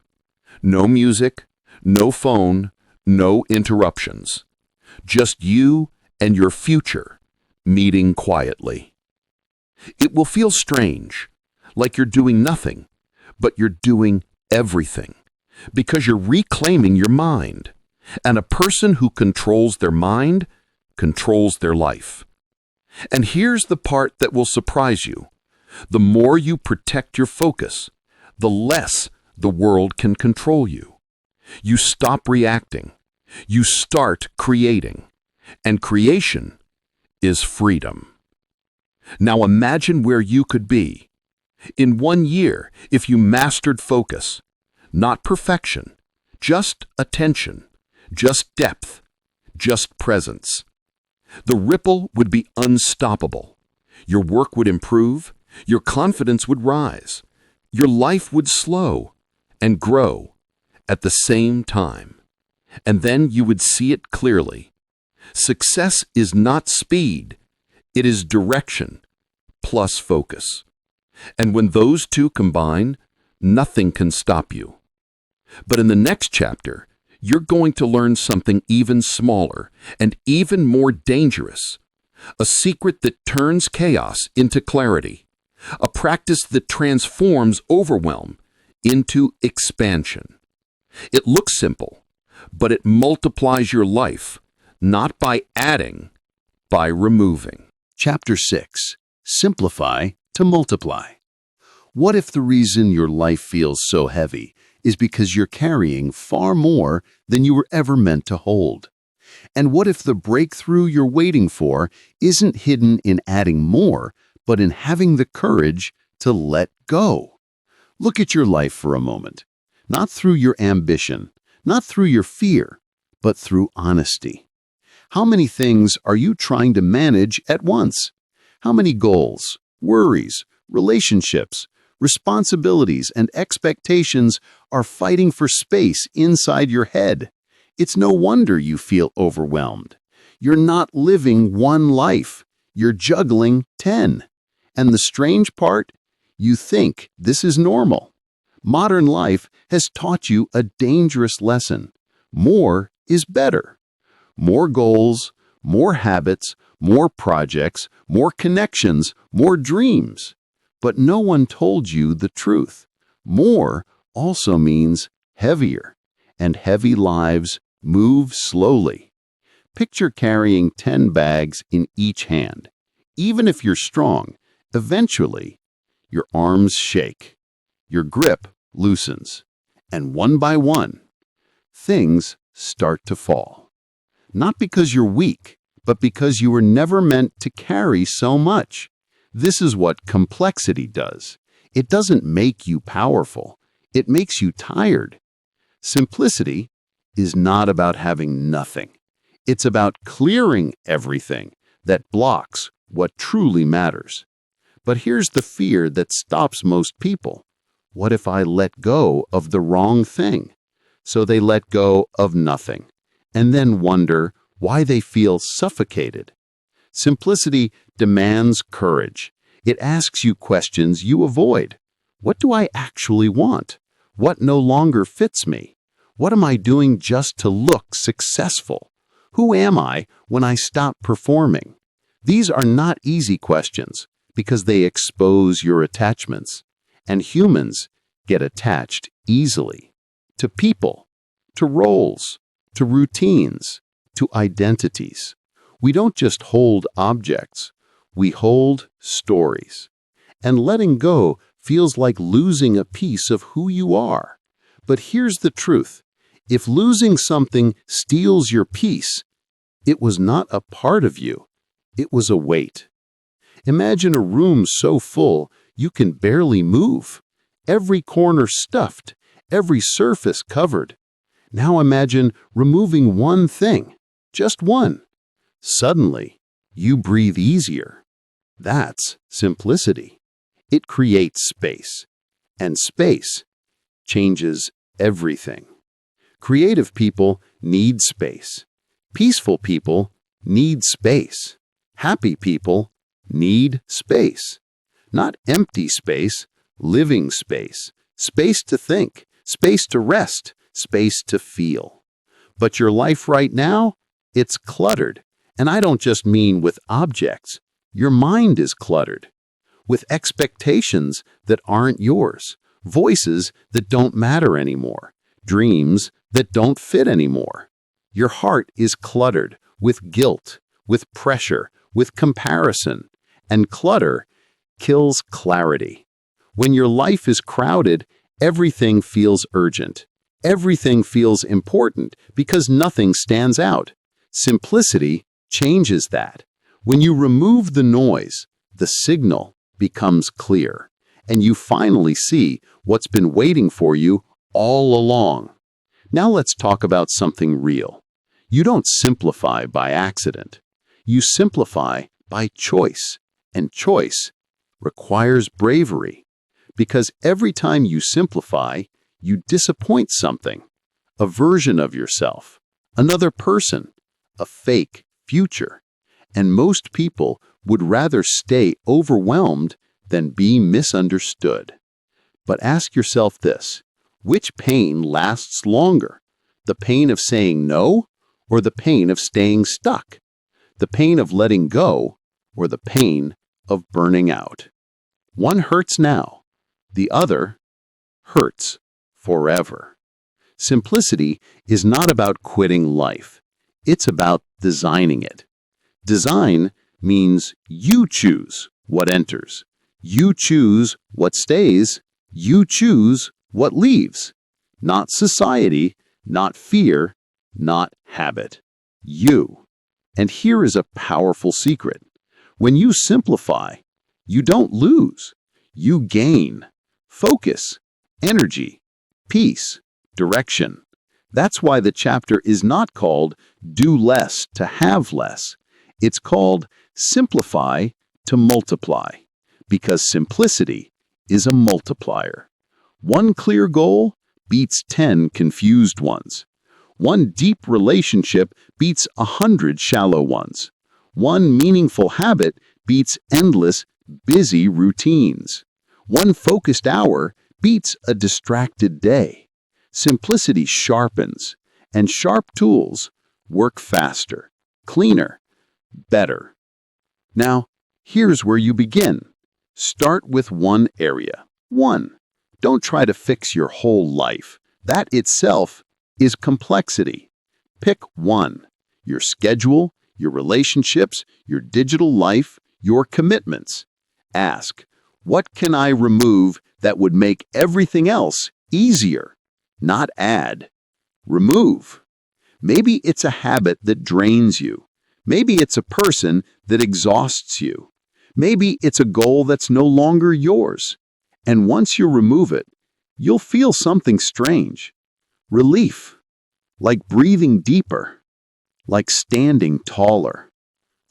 No music, no phone, no interruptions. Just you and your future meeting quietly. It will feel strange, like you're doing nothing, but you're doing everything, because you're reclaiming your mind. And a person who controls their mind controls their life. And here's the part that will surprise you. The more you protect your focus, the less the world can control you. You stop reacting. You start creating. And creation is freedom. Now imagine where you could be. In 1 year, if you mastered focus, not perfection, just attention, just depth, just presence. The ripple would be unstoppable. Your work would improve. Your confidence would rise. Your life would slow and grow at the same time. And then you would see it clearly. Success is not speed. It is direction plus focus. And when those two combine, nothing can stop you. But in the next chapter, you're going to learn something even smaller and even more dangerous. A secret that turns chaos into clarity. A practice that transforms overwhelm into expansion. It looks simple, but it multiplies your life, not by adding, by removing. Chapter 6. Simplify to multiply. What if the reason your life feels so heavy is because you're carrying far more than you were ever meant to hold? And what if the breakthrough you're waiting for isn't hidden in adding more, but in having the courage to let go? Look at your life for a moment, not through your ambition, not through your fear, but through honesty. How many things are you trying to manage at once? How many goals, worries, relationships, responsibilities, and expectations are fighting for space inside your head? It's no wonder you feel overwhelmed. You're not living one life. You're juggling 10. And the strange part? You think this is normal. Modern life has taught you a dangerous lesson. More is better. More goals, more habits, more projects, more connections, more dreams. But no one told you the truth. More also means heavier, and heavy lives move slowly. Picture carrying 10 bags in each hand. Even if you're strong, eventually, your arms shake, your grip loosens, and one by one, things start to fall. Not because you're weak, but because you were never meant to carry so much. This is what complexity does. It doesn't make you powerful. It makes you tired. Simplicity is not about having nothing. It's about clearing everything that blocks what truly matters. But here's the fear that stops most people. What if I let go of the wrong thing? So they let go of nothing, and then wonder why they feel suffocated. Simplicity demands courage. It asks you questions you avoid. What do I actually want? What no longer fits me? What am I doing just to look successful? Who am I when I stop performing? These are not easy questions because they expose your attachments. And humans get attached easily to people, to roles, to routines, to identities. We don't just hold objects, we hold stories. And letting go feels like losing a piece of who you are. But here's the truth. If losing something steals your peace, it was not a part of you. It was a weight. Imagine a room so full you can barely move. Every corner stuffed, every surface covered. Now imagine removing one thing, just one. Suddenly, you breathe easier. That's simplicity. It creates space, and space changes everything. Creative people need space. Peaceful people need space. Happy people need space. Not empty space, living space. Space to think, space to rest, space to feel. But your life right now, it's cluttered. And I don't just mean with objects. Your mind is cluttered with expectations that aren't yours, voices that don't matter anymore, dreams that don't fit anymore. Your heart is cluttered with guilt, with pressure, with comparison, and clutter kills clarity. When your life is crowded, everything feels urgent. Everything feels important because nothing stands out. Simplicity changes that. When you remove the noise, the signal becomes clear, and you finally see what's been waiting for you all along. Now let's talk about something real. You don't simplify by accident. You simplify by choice, and choice requires bravery. Because every time you simplify, you disappoint something, a version of yourself, another person, a fake future. And most people would rather stay overwhelmed than be misunderstood. But ask yourself this: which pain lasts longer? The pain of saying no, or the pain of staying stuck? The pain of letting go, or the pain of burning out? One hurts now, the other hurts forever. Simplicity is not about quitting life. It's about designing it. Design means you choose what enters. You choose what stays. You choose what leaves. Not society, not fear, not habit. You. And here is a powerful secret. When you simplify, you don't lose. You gain focus, energy, peace, direction. That's why the chapter is not called Do Less to Have Less. It's called Simplify to Multiply, because simplicity is a multiplier. One clear goal beats 10 confused ones. One deep relationship beats 100 shallow ones. One meaningful habit beats endless, busy routines. One focused hour beats a distracted day. Simplicity sharpens, and sharp tools work faster, cleaner, better. Now, here's where you begin. Start with one area. One. Don't try to fix your whole life. That itself is complexity. Pick one. Your schedule, your relationships, your digital life, your commitments. Ask, what can I remove that would make everything else easier? Not add. Remove. Maybe it's a habit that drains you. Maybe it's a person that exhausts you. Maybe it's a goal that's no longer yours. And once you remove it, you'll feel something strange. Relief. Like breathing deeper. Like standing taller.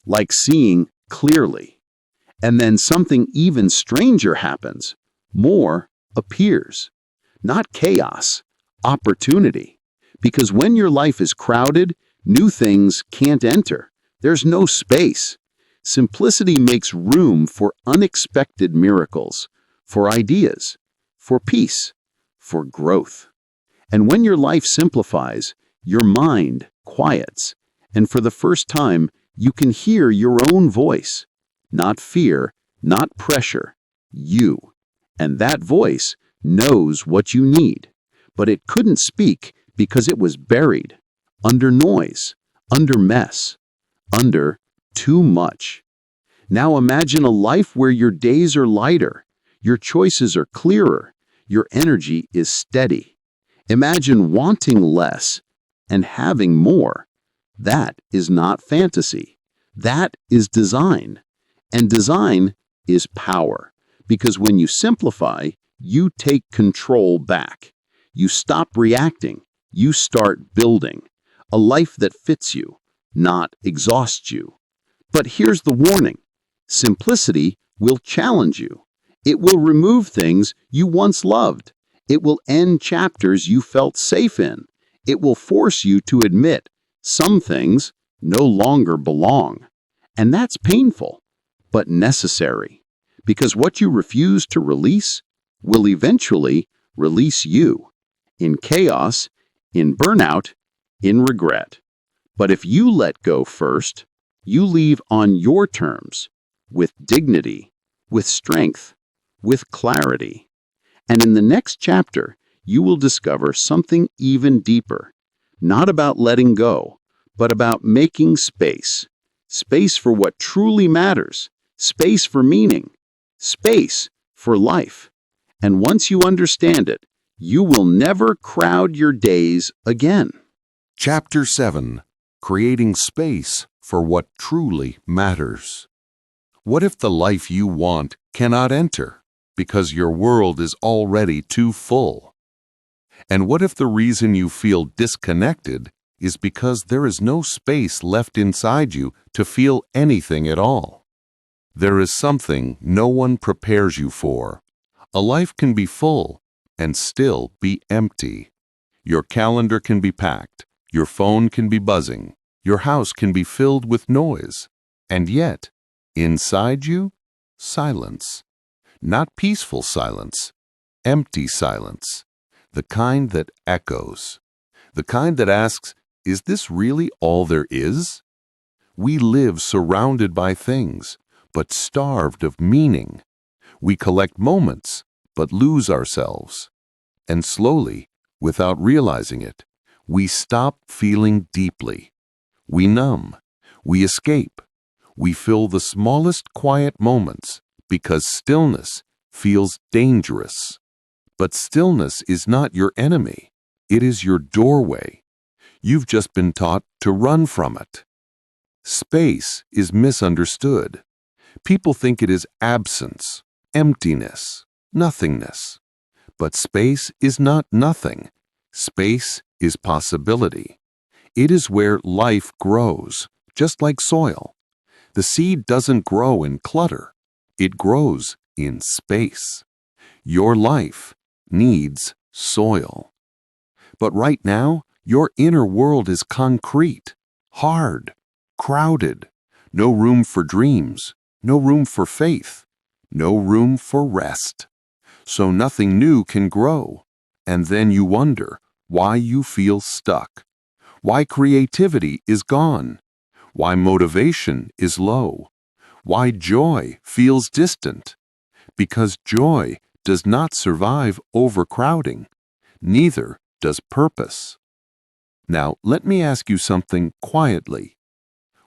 Like seeing clearly. And then something even stranger happens. More appears. Not chaos, opportunity. Because when your life is crowded, new things can't enter. There's no space. Simplicity makes room for unexpected miracles, for ideas, for peace, for growth. And when your life simplifies, your mind quiets. And for the first time, you can hear your own voice. Not fear, not pressure, you. And that voice knows what you need. But it couldn't speak because it was buried, under noise, under mess, under too much. Now imagine a life where your days are lighter, your choices are clearer, your energy is steady. Imagine wanting less and having more. That is not fantasy. That is design. And design is power, because when you simplify, you take control back. You stop reacting. You start building a life that fits you, not exhausts you. But here's the warning. Simplicity will challenge you. It will remove things you once loved. It will end chapters you felt safe in. It will force you to admit some things no longer belong. And that's painful, but necessary, because what you refuse to release will eventually release you, in chaos, in burnout, in regret. But if you let go first, you leave on your terms, with dignity, with strength, with clarity. And in the next chapter, you will discover something even deeper, not about letting go, but about making space. Space for what truly matters, space for meaning, space for life. And once you understand it, you will never crowd your days again. Chapter 7. Creating Space for What Truly Matters. What if the life you want cannot enter because your world is already too full? And what if the reason you feel disconnected is because there is no space left inside you to feel anything at all? There is something no one prepares you for. A life can be full and still be empty. Your calendar can be packed, your phone can be buzzing, your house can be filled with noise, and yet, inside you, silence. Not peaceful silence, empty silence. The kind that echoes. The kind that asks, is this really all there is? We live surrounded by things, but starved of meaning. We collect moments, but lose ourselves. And slowly, without realizing it, we stop feeling deeply. We numb. We escape. We fill the smallest quiet moments because stillness feels dangerous. But stillness is not your enemy. It is your doorway. You've just been taught to run from it. Space is misunderstood. People think it is absence, emptiness, nothingness. But space is not nothing. Space is possibility. It is where life grows, just like soil. The seed doesn't grow in clutter. It grows in space. Your life needs soil. But right now, your inner world is concrete, hard, crowded. No room for dreams, no room for faith, no room for rest. So nothing new can grow. And then you wonder why you feel stuck, why creativity is gone, why motivation is low, why joy feels distant. Because joy does not survive overcrowding. Neither does purpose. Now, let me ask you something quietly.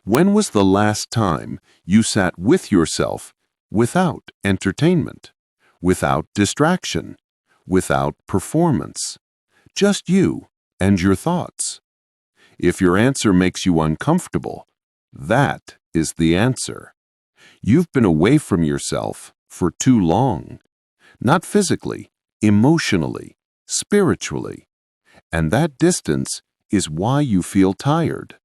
When was the last time you sat with yourself without entertainment, without distraction, without performance? Just you and your thoughts. If your answer makes you uncomfortable, that is the answer. You've been away from yourself for too long. Not physically, emotionally, spiritually. And that distance is why you feel tired.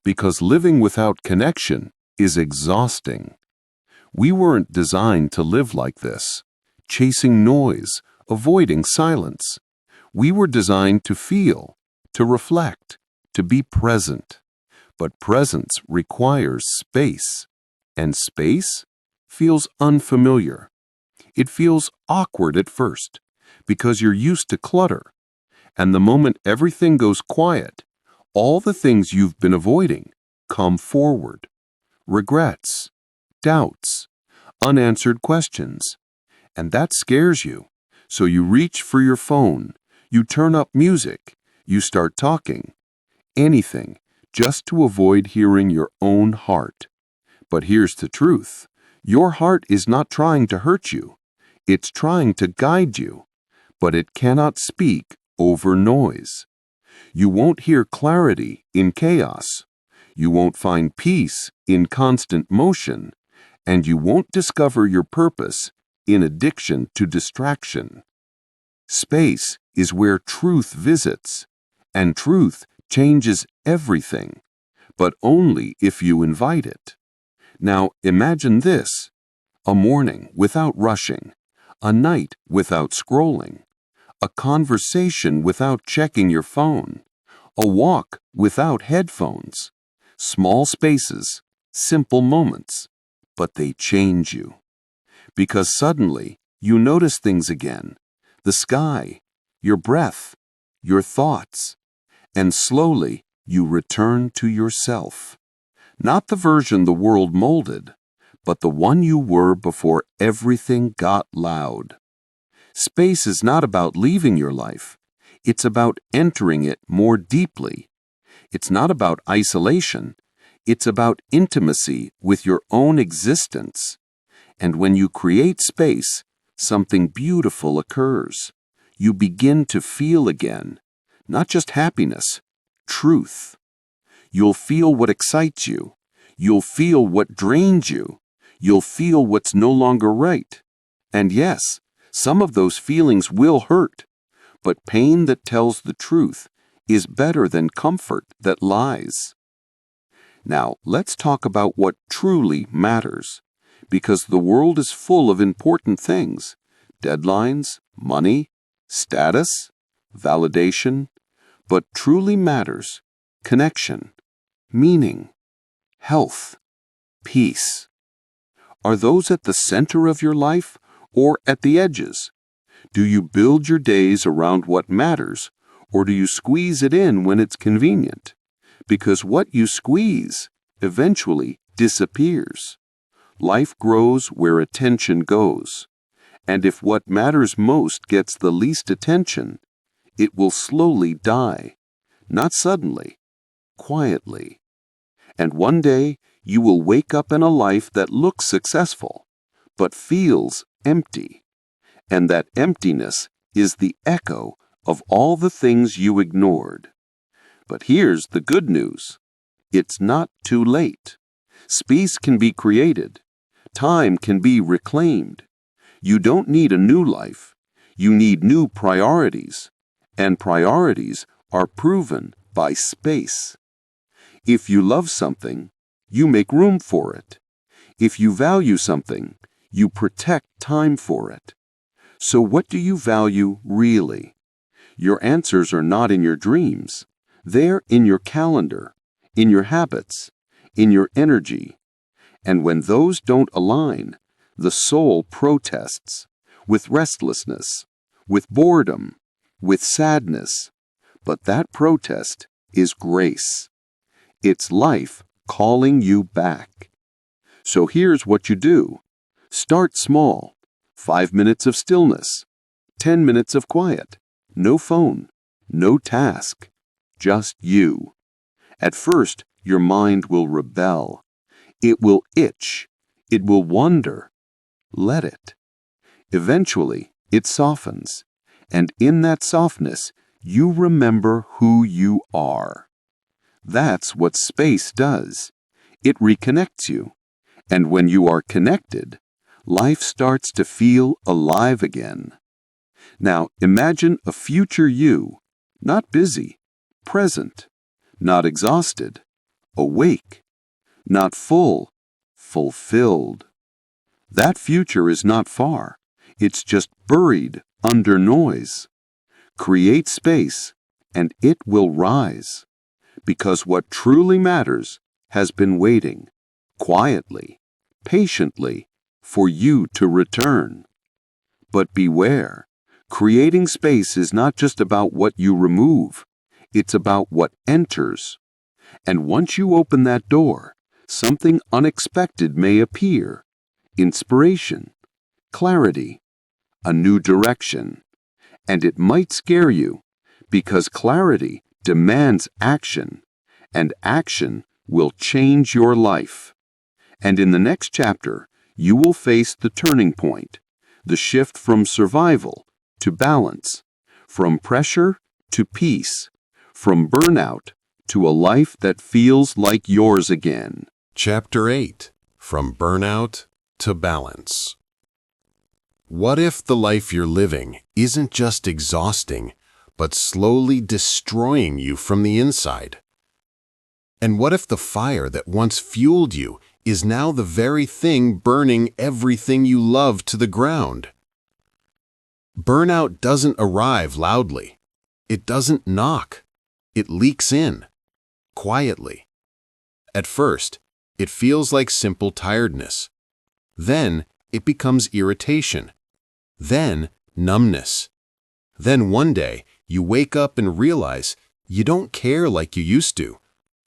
Because living without connection is exhausting. We weren't designed to live like this, chasing noise, avoiding silence. We were designed to feel, to reflect, to be present. But presence requires space, and space feels unfamiliar. It feels awkward at first, because you're used to clutter. And the moment everything goes quiet, all the things you've been avoiding come forward. Regrets, doubts, unanswered questions. And that scares you. So you reach for your phone, you turn up music, you start talking. Anything, just to avoid hearing your own heart. But here's the truth. Your heart is not trying to hurt you. It's trying to guide you. But it cannot speak over noise. You won't hear clarity in chaos. You won't find peace in constant motion. And you won't discover your purpose in addiction to distraction. Space is where truth visits, and truth changes everything, but only if you invite it. Now imagine this: a morning without rushing, a night without scrolling, a conversation without checking your phone, a walk without headphones. Small spaces, simple moments, but they change you. Because suddenly you notice things again, the sky, your breath, your thoughts, and slowly you return to yourself. Not the version the world molded, but the one you were before everything got loud. Space is not about leaving your life. It's about entering it more deeply. It's not about isolation. It's about intimacy with your own existence. And when you create space, something beautiful occurs. You begin to feel again, not just happiness, truth. You'll feel what excites you. You'll feel what drains you. You'll feel what's no longer right. And yes, some of those feelings will hurt, but pain that tells the truth is better than comfort that lies. Now, let's talk about what truly matters, because the world is full of important things: deadlines, money, status, validation, but truly matters: connection, meaning, health, peace. Are those at the center of your life, or at the edges? Do you build your days around what matters, or do you squeeze it in when it's convenient? Because what you squeeze eventually disappears. Life grows where attention goes. And if what matters most gets the least attention, it will slowly die. Not suddenly, quietly. And one day you will wake up in a life that looks successful, but feels empty. And that emptiness is the echo of all the things you ignored. But here's the good news. It's not too late. Space can be created. Time can be reclaimed. You don't need a new life. You need new priorities. And priorities are proven by space. If you love something, you make room for it. If you value something, you protect time for it. So what do you value really? Your answers are not in your dreams. They're in your calendar, in your habits, in your energy. And when those don't align, the soul protests with restlessness, with boredom, with sadness. But that protest is grace. It's life calling you back. So here's what you do. Start small. 5 minutes of stillness. 10 minutes of quiet. No phone. No task. Just you. At first, your mind will rebel. It will itch. It will wonder. Let it. Eventually, it softens. And in that softness, you remember who you are. That's what space does. It reconnects you. And when you are connected, life starts to feel alive again. Now, imagine a future you, not busy, present, not exhausted, awake, not full, fulfilled. That future is not far. It's just buried under noise. Create space, and it will rise. Because what truly matters has been waiting, quietly, patiently, for you to return. But beware, creating space is not just about what you remove, it's about what enters. And once you open that door, something unexpected may appear. Inspiration, clarity, a new direction. And it might scare you, because clarity demands action, and action will change your life. And in the next chapter, you will face the turning point, the shift from survival to balance, from pressure to peace, from burnout to a life that feels like yours again. Chapter 8. From Burnout to Balance. What if the life you're living isn't just exhausting, but slowly destroying you from the inside? And what if the fire that once fueled you is now the very thing burning everything you love to the ground? Burnout doesn't arrive loudly. It doesn't knock. It leaks in, quietly. At first, it feels like simple tiredness. Then, it becomes irritation. Then, numbness. Then one day, you wake up and realize you don't care like you used to.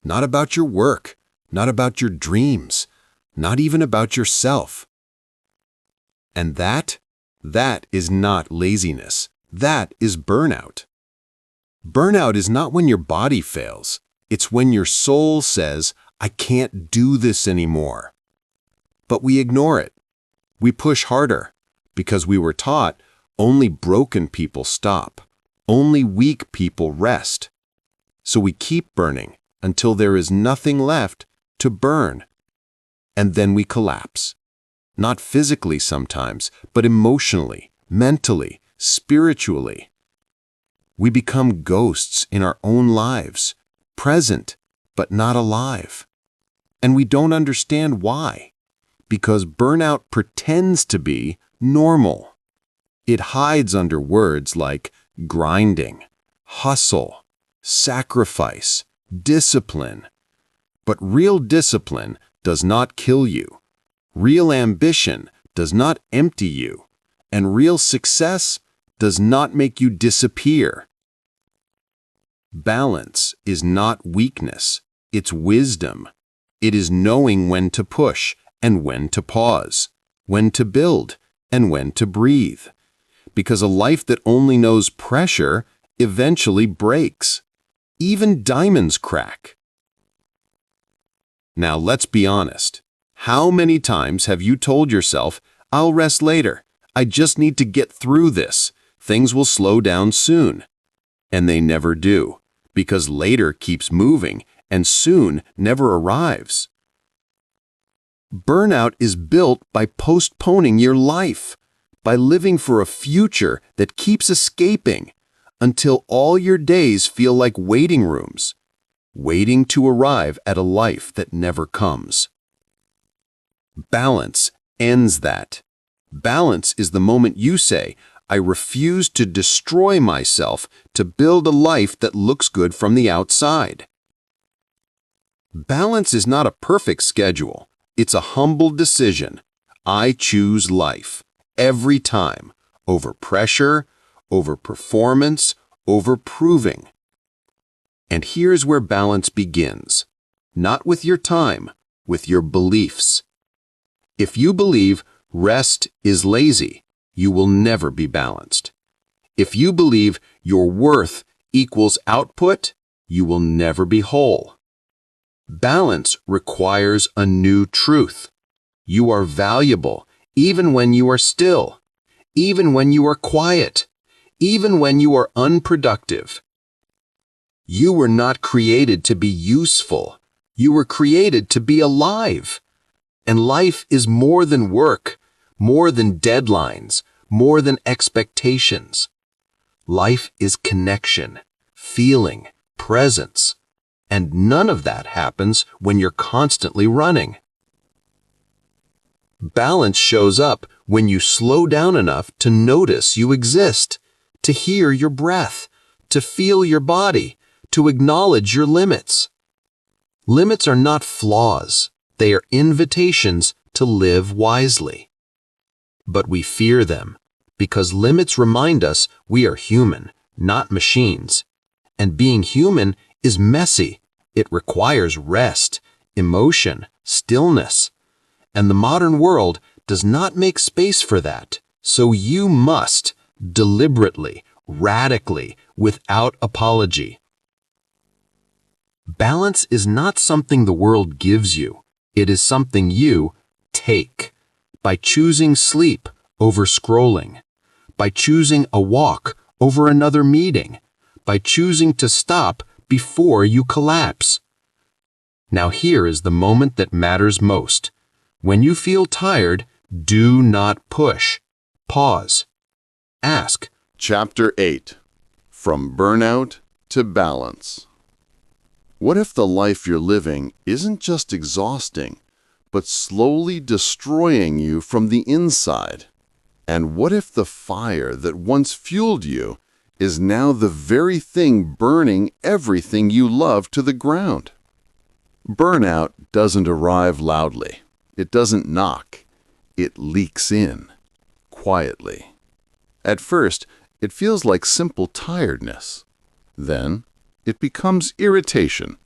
Not about your work, not about your dreams, not even about yourself. And that is not laziness. That is burnout. Burnout is not when your body fails. It's when your soul says, I can't do this anymore. But we ignore it. We push harder because we were taught only broken people stop. Only weak people rest. So we keep burning until there is nothing left to burn. And then we collapse. Not physically sometimes, but emotionally, mentally, spiritually. We become ghosts in our own lives, present, but not alive. And we don't understand why. Because burnout pretends to be normal. It hides under words like grinding, hustle, sacrifice, discipline. But real discipline does not kill you. Real ambition does not empty you. And real success does not make you disappear. Balance is not weakness, it's wisdom. It is knowing when to push and when to pause, when to build and when to breathe. Because a life that only knows pressure eventually breaks. Even diamonds crack. Now let's be honest. How many times have you told yourself, "I'll rest later. I just need to get through this. Things will slow down soon." And they never do, because later keeps moving and soon never arrives. Burnout is built by postponing your life, by living for a future that keeps escaping, until all your days feel like waiting rooms, waiting to arrive at a life that never comes. Balance ends that. Balance is the moment you say, "I refuse to destroy myself to build a life that looks good from the outside." Balance is not a perfect schedule. It's a humble decision. I choose life, every time, over pressure, over performance, over proving. And here's where balance begins. Not with your time, with your beliefs. If you believe rest is lazy, you will never be balanced. If you believe your worth equals output, you will never be whole. Balance requires a new truth. You are valuable even when you are still, even when you are quiet, even when you are unproductive. You were not created to be useful. You were created to be alive. And life is more than work, more than deadlines, more than expectations. Life is connection, feeling, presence. And none of that happens when you're constantly running. Balance shows up when you slow down enough to notice you exist, to hear your breath, to feel your body, to acknowledge your limits. Limits are not flaws. They are invitations to live wisely. But we fear them because limits remind us we are human, not machines. And being human is messy. It requires rest, emotion, stillness. And the modern world does not make space for that. So you must, deliberately, radically, without apology. Balance is not something the world gives you. It is something you take by choosing sleep over scrolling, by choosing a walk over another meeting, by choosing to stop before you collapse. Now here is the moment that matters most. When you feel tired, do not push. Pause. Ask. Chapter 8. From Burnout to Balance. What if the life you're living isn't just exhausting, but slowly destroying you from the inside? And what if the fire that once fueled you is now the very thing burning everything you love to the ground? Burnout doesn't arrive loudly. It doesn't knock. It leaks in, quietly. At first, it feels like simple tiredness. Then, it becomes irritation.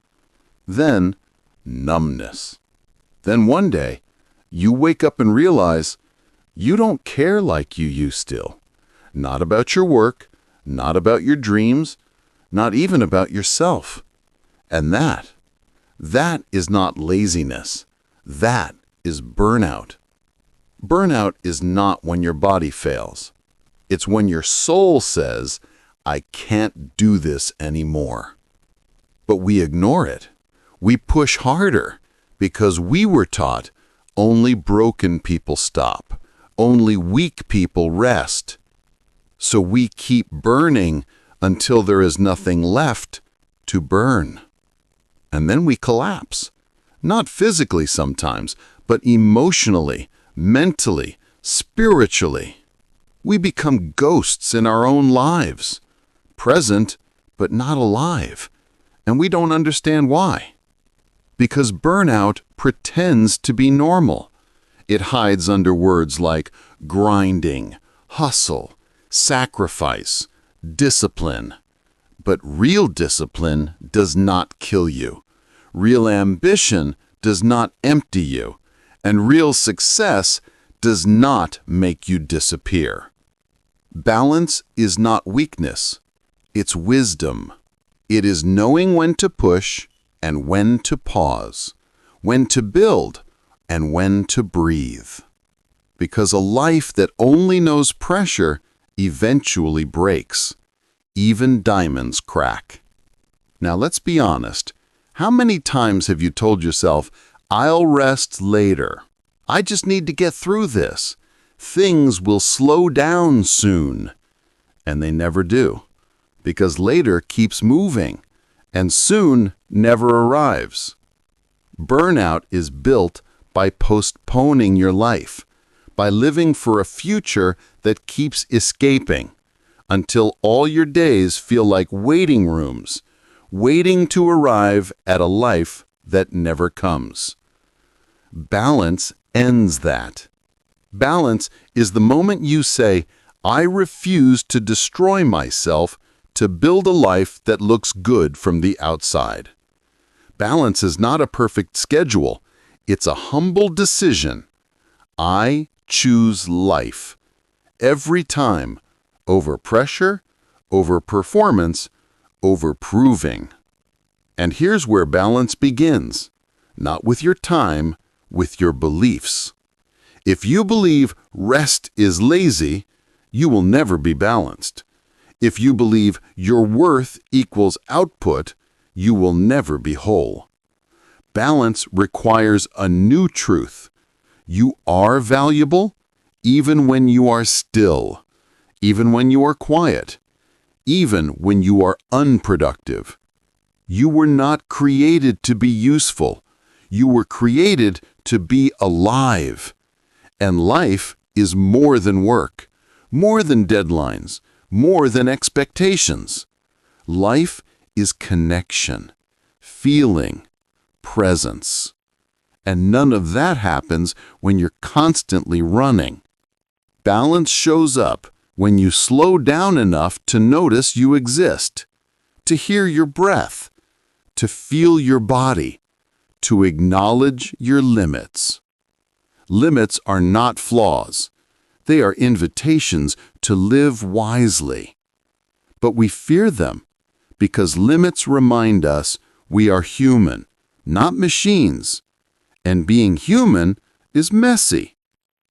Then, numbness. Then one day, you wake up and realize you don't care like you used to. Not about your work, not about your dreams, not even about yourself. And that is not laziness. That is burnout. Burnout is not when your body fails. It's when your soul says, "I can't do this anymore." But we ignore it. We push harder because we were taught only broken people stop, only weak people rest. So we keep burning until there is nothing left to burn. And then we collapse. Not physically sometimes, but emotionally, mentally, spiritually. We become ghosts in our own lives, present but not alive, and we don't understand why. Because burnout pretends to be normal. It hides under words like grinding, hustle, sacrifice, discipline. But real discipline does not kill you. Real ambition does not empty you. And real success does not make you disappear. Balance is not weakness. It's wisdom. It is knowing when to push and when to pause, when to build and when to breathe. Because a life that only knows pressure eventually breaks. Even diamonds crack. Now let's be honest. How many times have you told yourself, "I'll rest later. I just need to get through this. Things will slow down soon." And they never do. Because later keeps moving, and soon never arrives. Burnout is built by postponing your life, by living for a future that keeps escaping, until all your days feel like waiting rooms, waiting to arrive at a life that never comes. Balance ends that. Balance is the moment you say, "I refuse to destroy myself to build a life that looks good from the outside." Balance is not a perfect schedule. It's a humble decision. I choose life. Every time, over pressure, over performance, over proving. And here's where balance begins. Not with your time, with your beliefs. If you believe rest is lazy, you will never be balanced. If you believe your worth equals output, you will never be whole. Balance requires a new truth. You are valuable, even when you are still, even when you are quiet, even when you are unproductive. You were not created to be useful. You were created to be alive. And life is more than work, more than deadlines, more than expectations. Life is connection, feeling, presence. And none of that happens when you're constantly running. Balance shows up when you slow down enough to notice you exist, to hear your breath, to feel your body, to acknowledge your limits. Limits are not flaws. They are invitations to live wisely. But we fear them because limits remind us we are human, not machines. And being human is messy.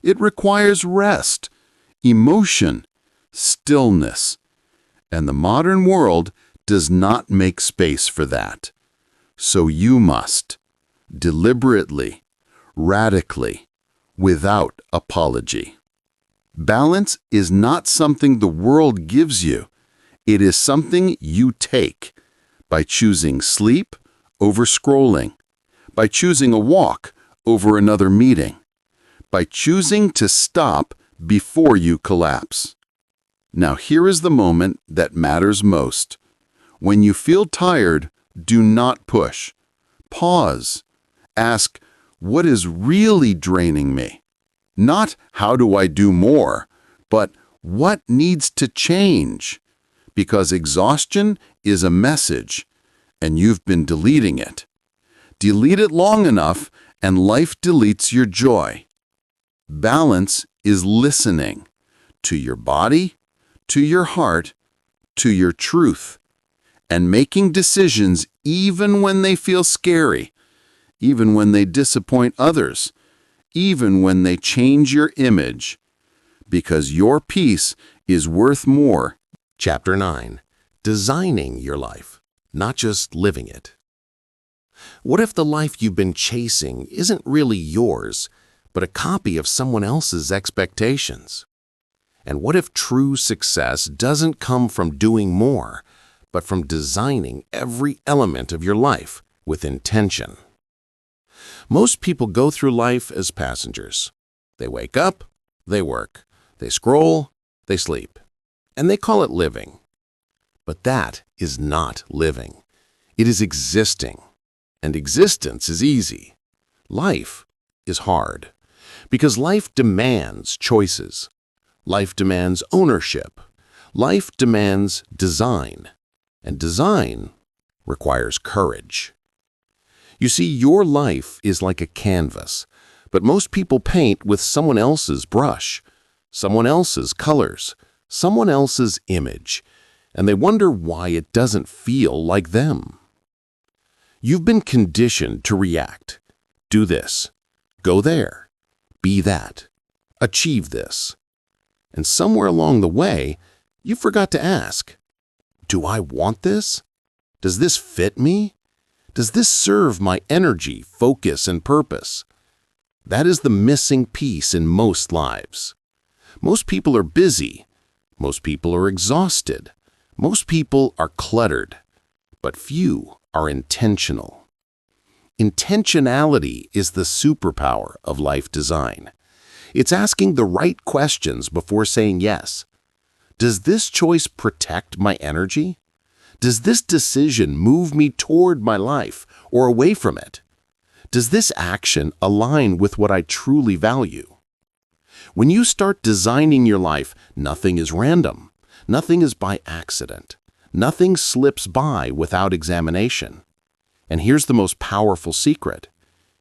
It requires rest, emotion, stillness. And the modern world does not make space for that. So you must, deliberately, radically, without apology. Balance is not something the world gives you. It is something you take by choosing sleep over scrolling, by choosing a walk over another meeting, by choosing to stop before you collapse. Now here is the moment that matters most. When you feel tired, do not push. Pause. Ask, what is really draining me? Not how do I do more, but what needs to change? Because exhaustion is a message, and you've been deleting it. Delete it long enough, and life deletes your joy. Balance is listening to your body, to your heart, to your truth, and making decisions even when they feel scary, even when they disappoint others, even when they change your image, because your peace is worth more. Chapter 9. Designing your life, not just living it. What if the life you've been chasing isn't really yours, but a copy of someone else's expectations? And what if true success doesn't come from doing more, but from designing every element of your life with intention? Most people go through life as passengers. They wake up, they work, they scroll, they sleep, and they call it living. But that is not living. It is existing. And existence is easy. Life is hard, because life demands choices. Life demands ownership. Life demands design. And design requires courage. You see, your life is like a canvas, but most people paint with someone else's brush, someone else's colors, someone else's image, and they wonder why it doesn't feel like them. You've been conditioned to react. Do this. Go there. Be that. Achieve this. And somewhere along the way, you forgot to ask, do I want this? Does this fit me? Does this serve my energy, focus, and purpose? That is the missing piece in most lives. Most people are busy. Most people are exhausted. Most people are cluttered. But few are intentional. Intentionality is the superpower of life design. It's asking the right questions before saying yes. Does this choice protect my energy? Does this decision move me toward my life or away from it? Does this action align with what I truly value? When you start designing your life, nothing is random. Nothing is by accident. Nothing slips by without examination. And here's the most powerful secret.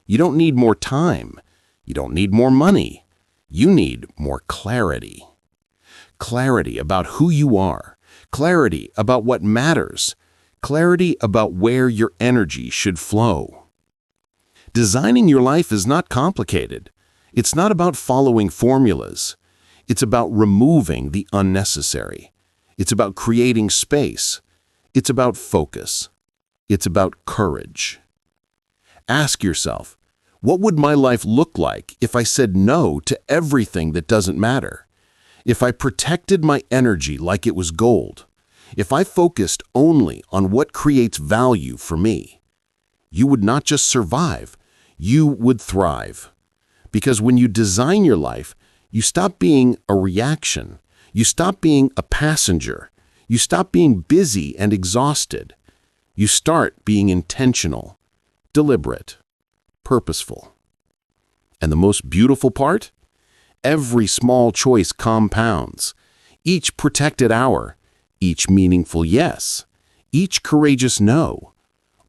You don't need more time. You don't need more money. You need more clarity. Clarity about who you are. Clarity about what matters. Clarity about where your energy should flow. Designing your life is not complicated. It's not about following formulas. It's about removing the unnecessary. It's about creating space. It's about focus. It's about courage. Ask yourself, what would my life look like if I said no to everything that doesn't matter? If I protected my energy like it was gold? If I focused only on what creates value for me? You would not just survive, you would thrive. Because when you design your life, you stop being a reaction. You stop being a passenger. You stop being busy and exhausted. You start being intentional, deliberate, purposeful. And the most beautiful part? Every small choice compounds. Each protected hour, each meaningful yes, each courageous no.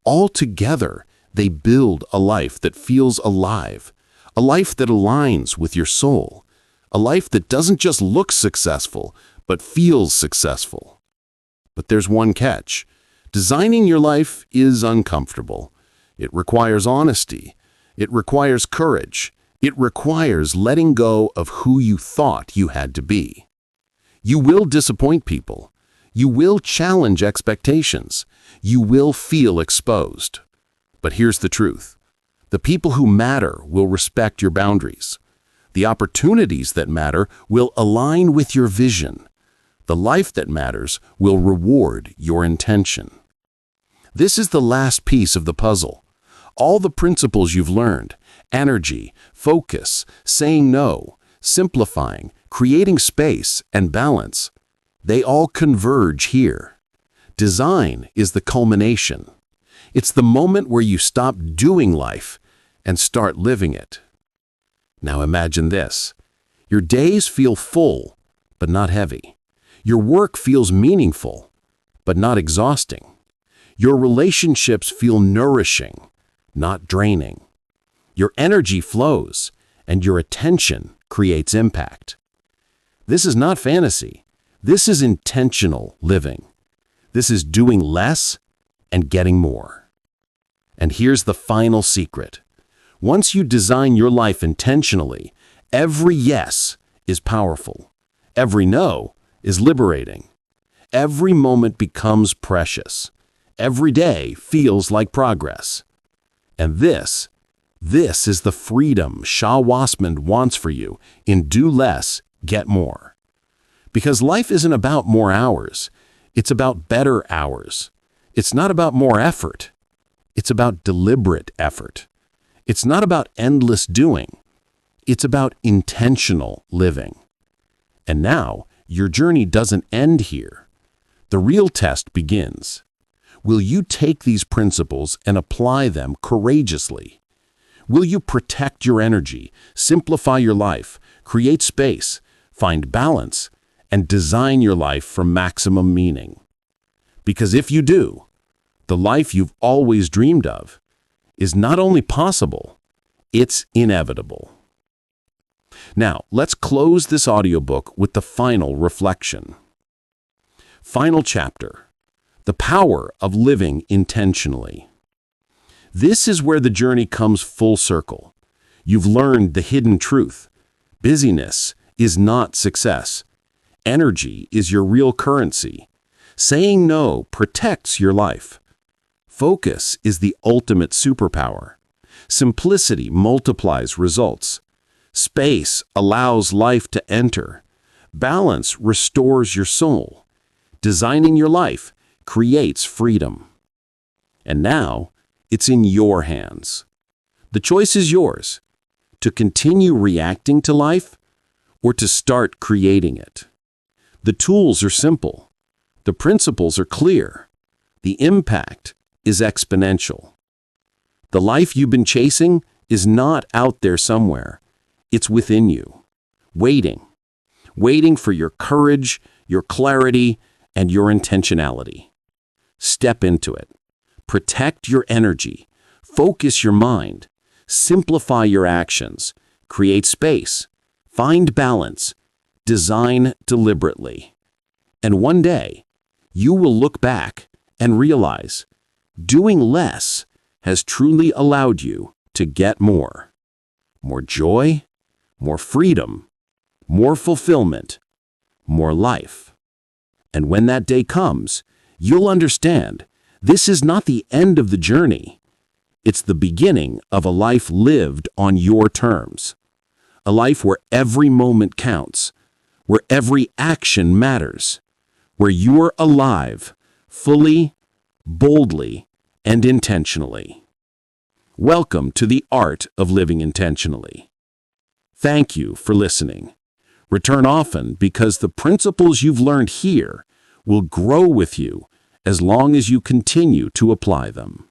All together, they build a life that feels alive, a life that aligns with your soul, a life that doesn't just look successful, but feels successful. But there's one catch. Designing your life is uncomfortable. It requires honesty. It requires courage. It requires letting go of who you thought you had to be. You will disappoint people. You will challenge expectations. You will feel exposed. But here's the truth. The people who matter will respect your boundaries. The opportunities that matter will align with your vision. The life that matters will reward your intention. This is the last piece of the puzzle. All the principles you've learned, energy, focus, saying no, simplifying, creating space, and balance, they all converge here. Design is the culmination. It's the moment where you stop doing life and start living it. Now imagine this. Your days feel full, but not heavy. Your work feels meaningful, but not exhausting. Your relationships feel nourishing, not draining. Your energy flows, and your attention creates impact. This is not fantasy. This is intentional living. This is doing less and getting more. And here's the final secret. Once you design your life intentionally, every yes is powerful. Every no is liberating. Every moment becomes precious. Every day feels like progress. And this is the freedom Shah Wasmond wants for you in Do Less, Get More. Because life isn't about more hours. It's about better hours. It's not about more effort. It's about deliberate effort. It's not about endless doing. It's about intentional living. And now, your journey doesn't end here. The real test begins. Will you take these principles and apply them courageously? Will you protect your energy, simplify your life, create space, find balance, and design your life for maximum meaning. Because if you do, the life you've always dreamed of is not only possible, it's inevitable. Now, let's close this audiobook with the final reflection. Final chapter: the power of living intentionally. This is where the journey comes full circle. You've learned the hidden truth. Busyness is not success. Energy is your real currency. Saying no protects your life. Focus is the ultimate superpower. Simplicity multiplies results. Space allows life to enter. Balance restores your soul. Designing your life creates freedom. And now, it's in your hands. The choice is yours: to continue reacting to life or to start creating it. The tools are simple. The principles are clear. The impact is exponential. The life you've been chasing is not out there somewhere. It's within you, waiting for your courage, your clarity, and your intentionality. Step into it. Protect your energy. Focus your mind. Simplify your actions. Create space. Find balance. Design deliberately. And one day, you will look back and realize doing less has truly allowed you to get more. More joy, more freedom, more fulfillment, more life. And when that day comes, you'll understand this is not the end of the journey. It's the beginning of a life lived on your terms. A life where every moment counts, where every action matters, where you're alive, fully, boldly, and intentionally. Welcome to the art of living intentionally. Thank you for listening. Return often, because the principles you've learned here will grow with you as long as you continue to apply them.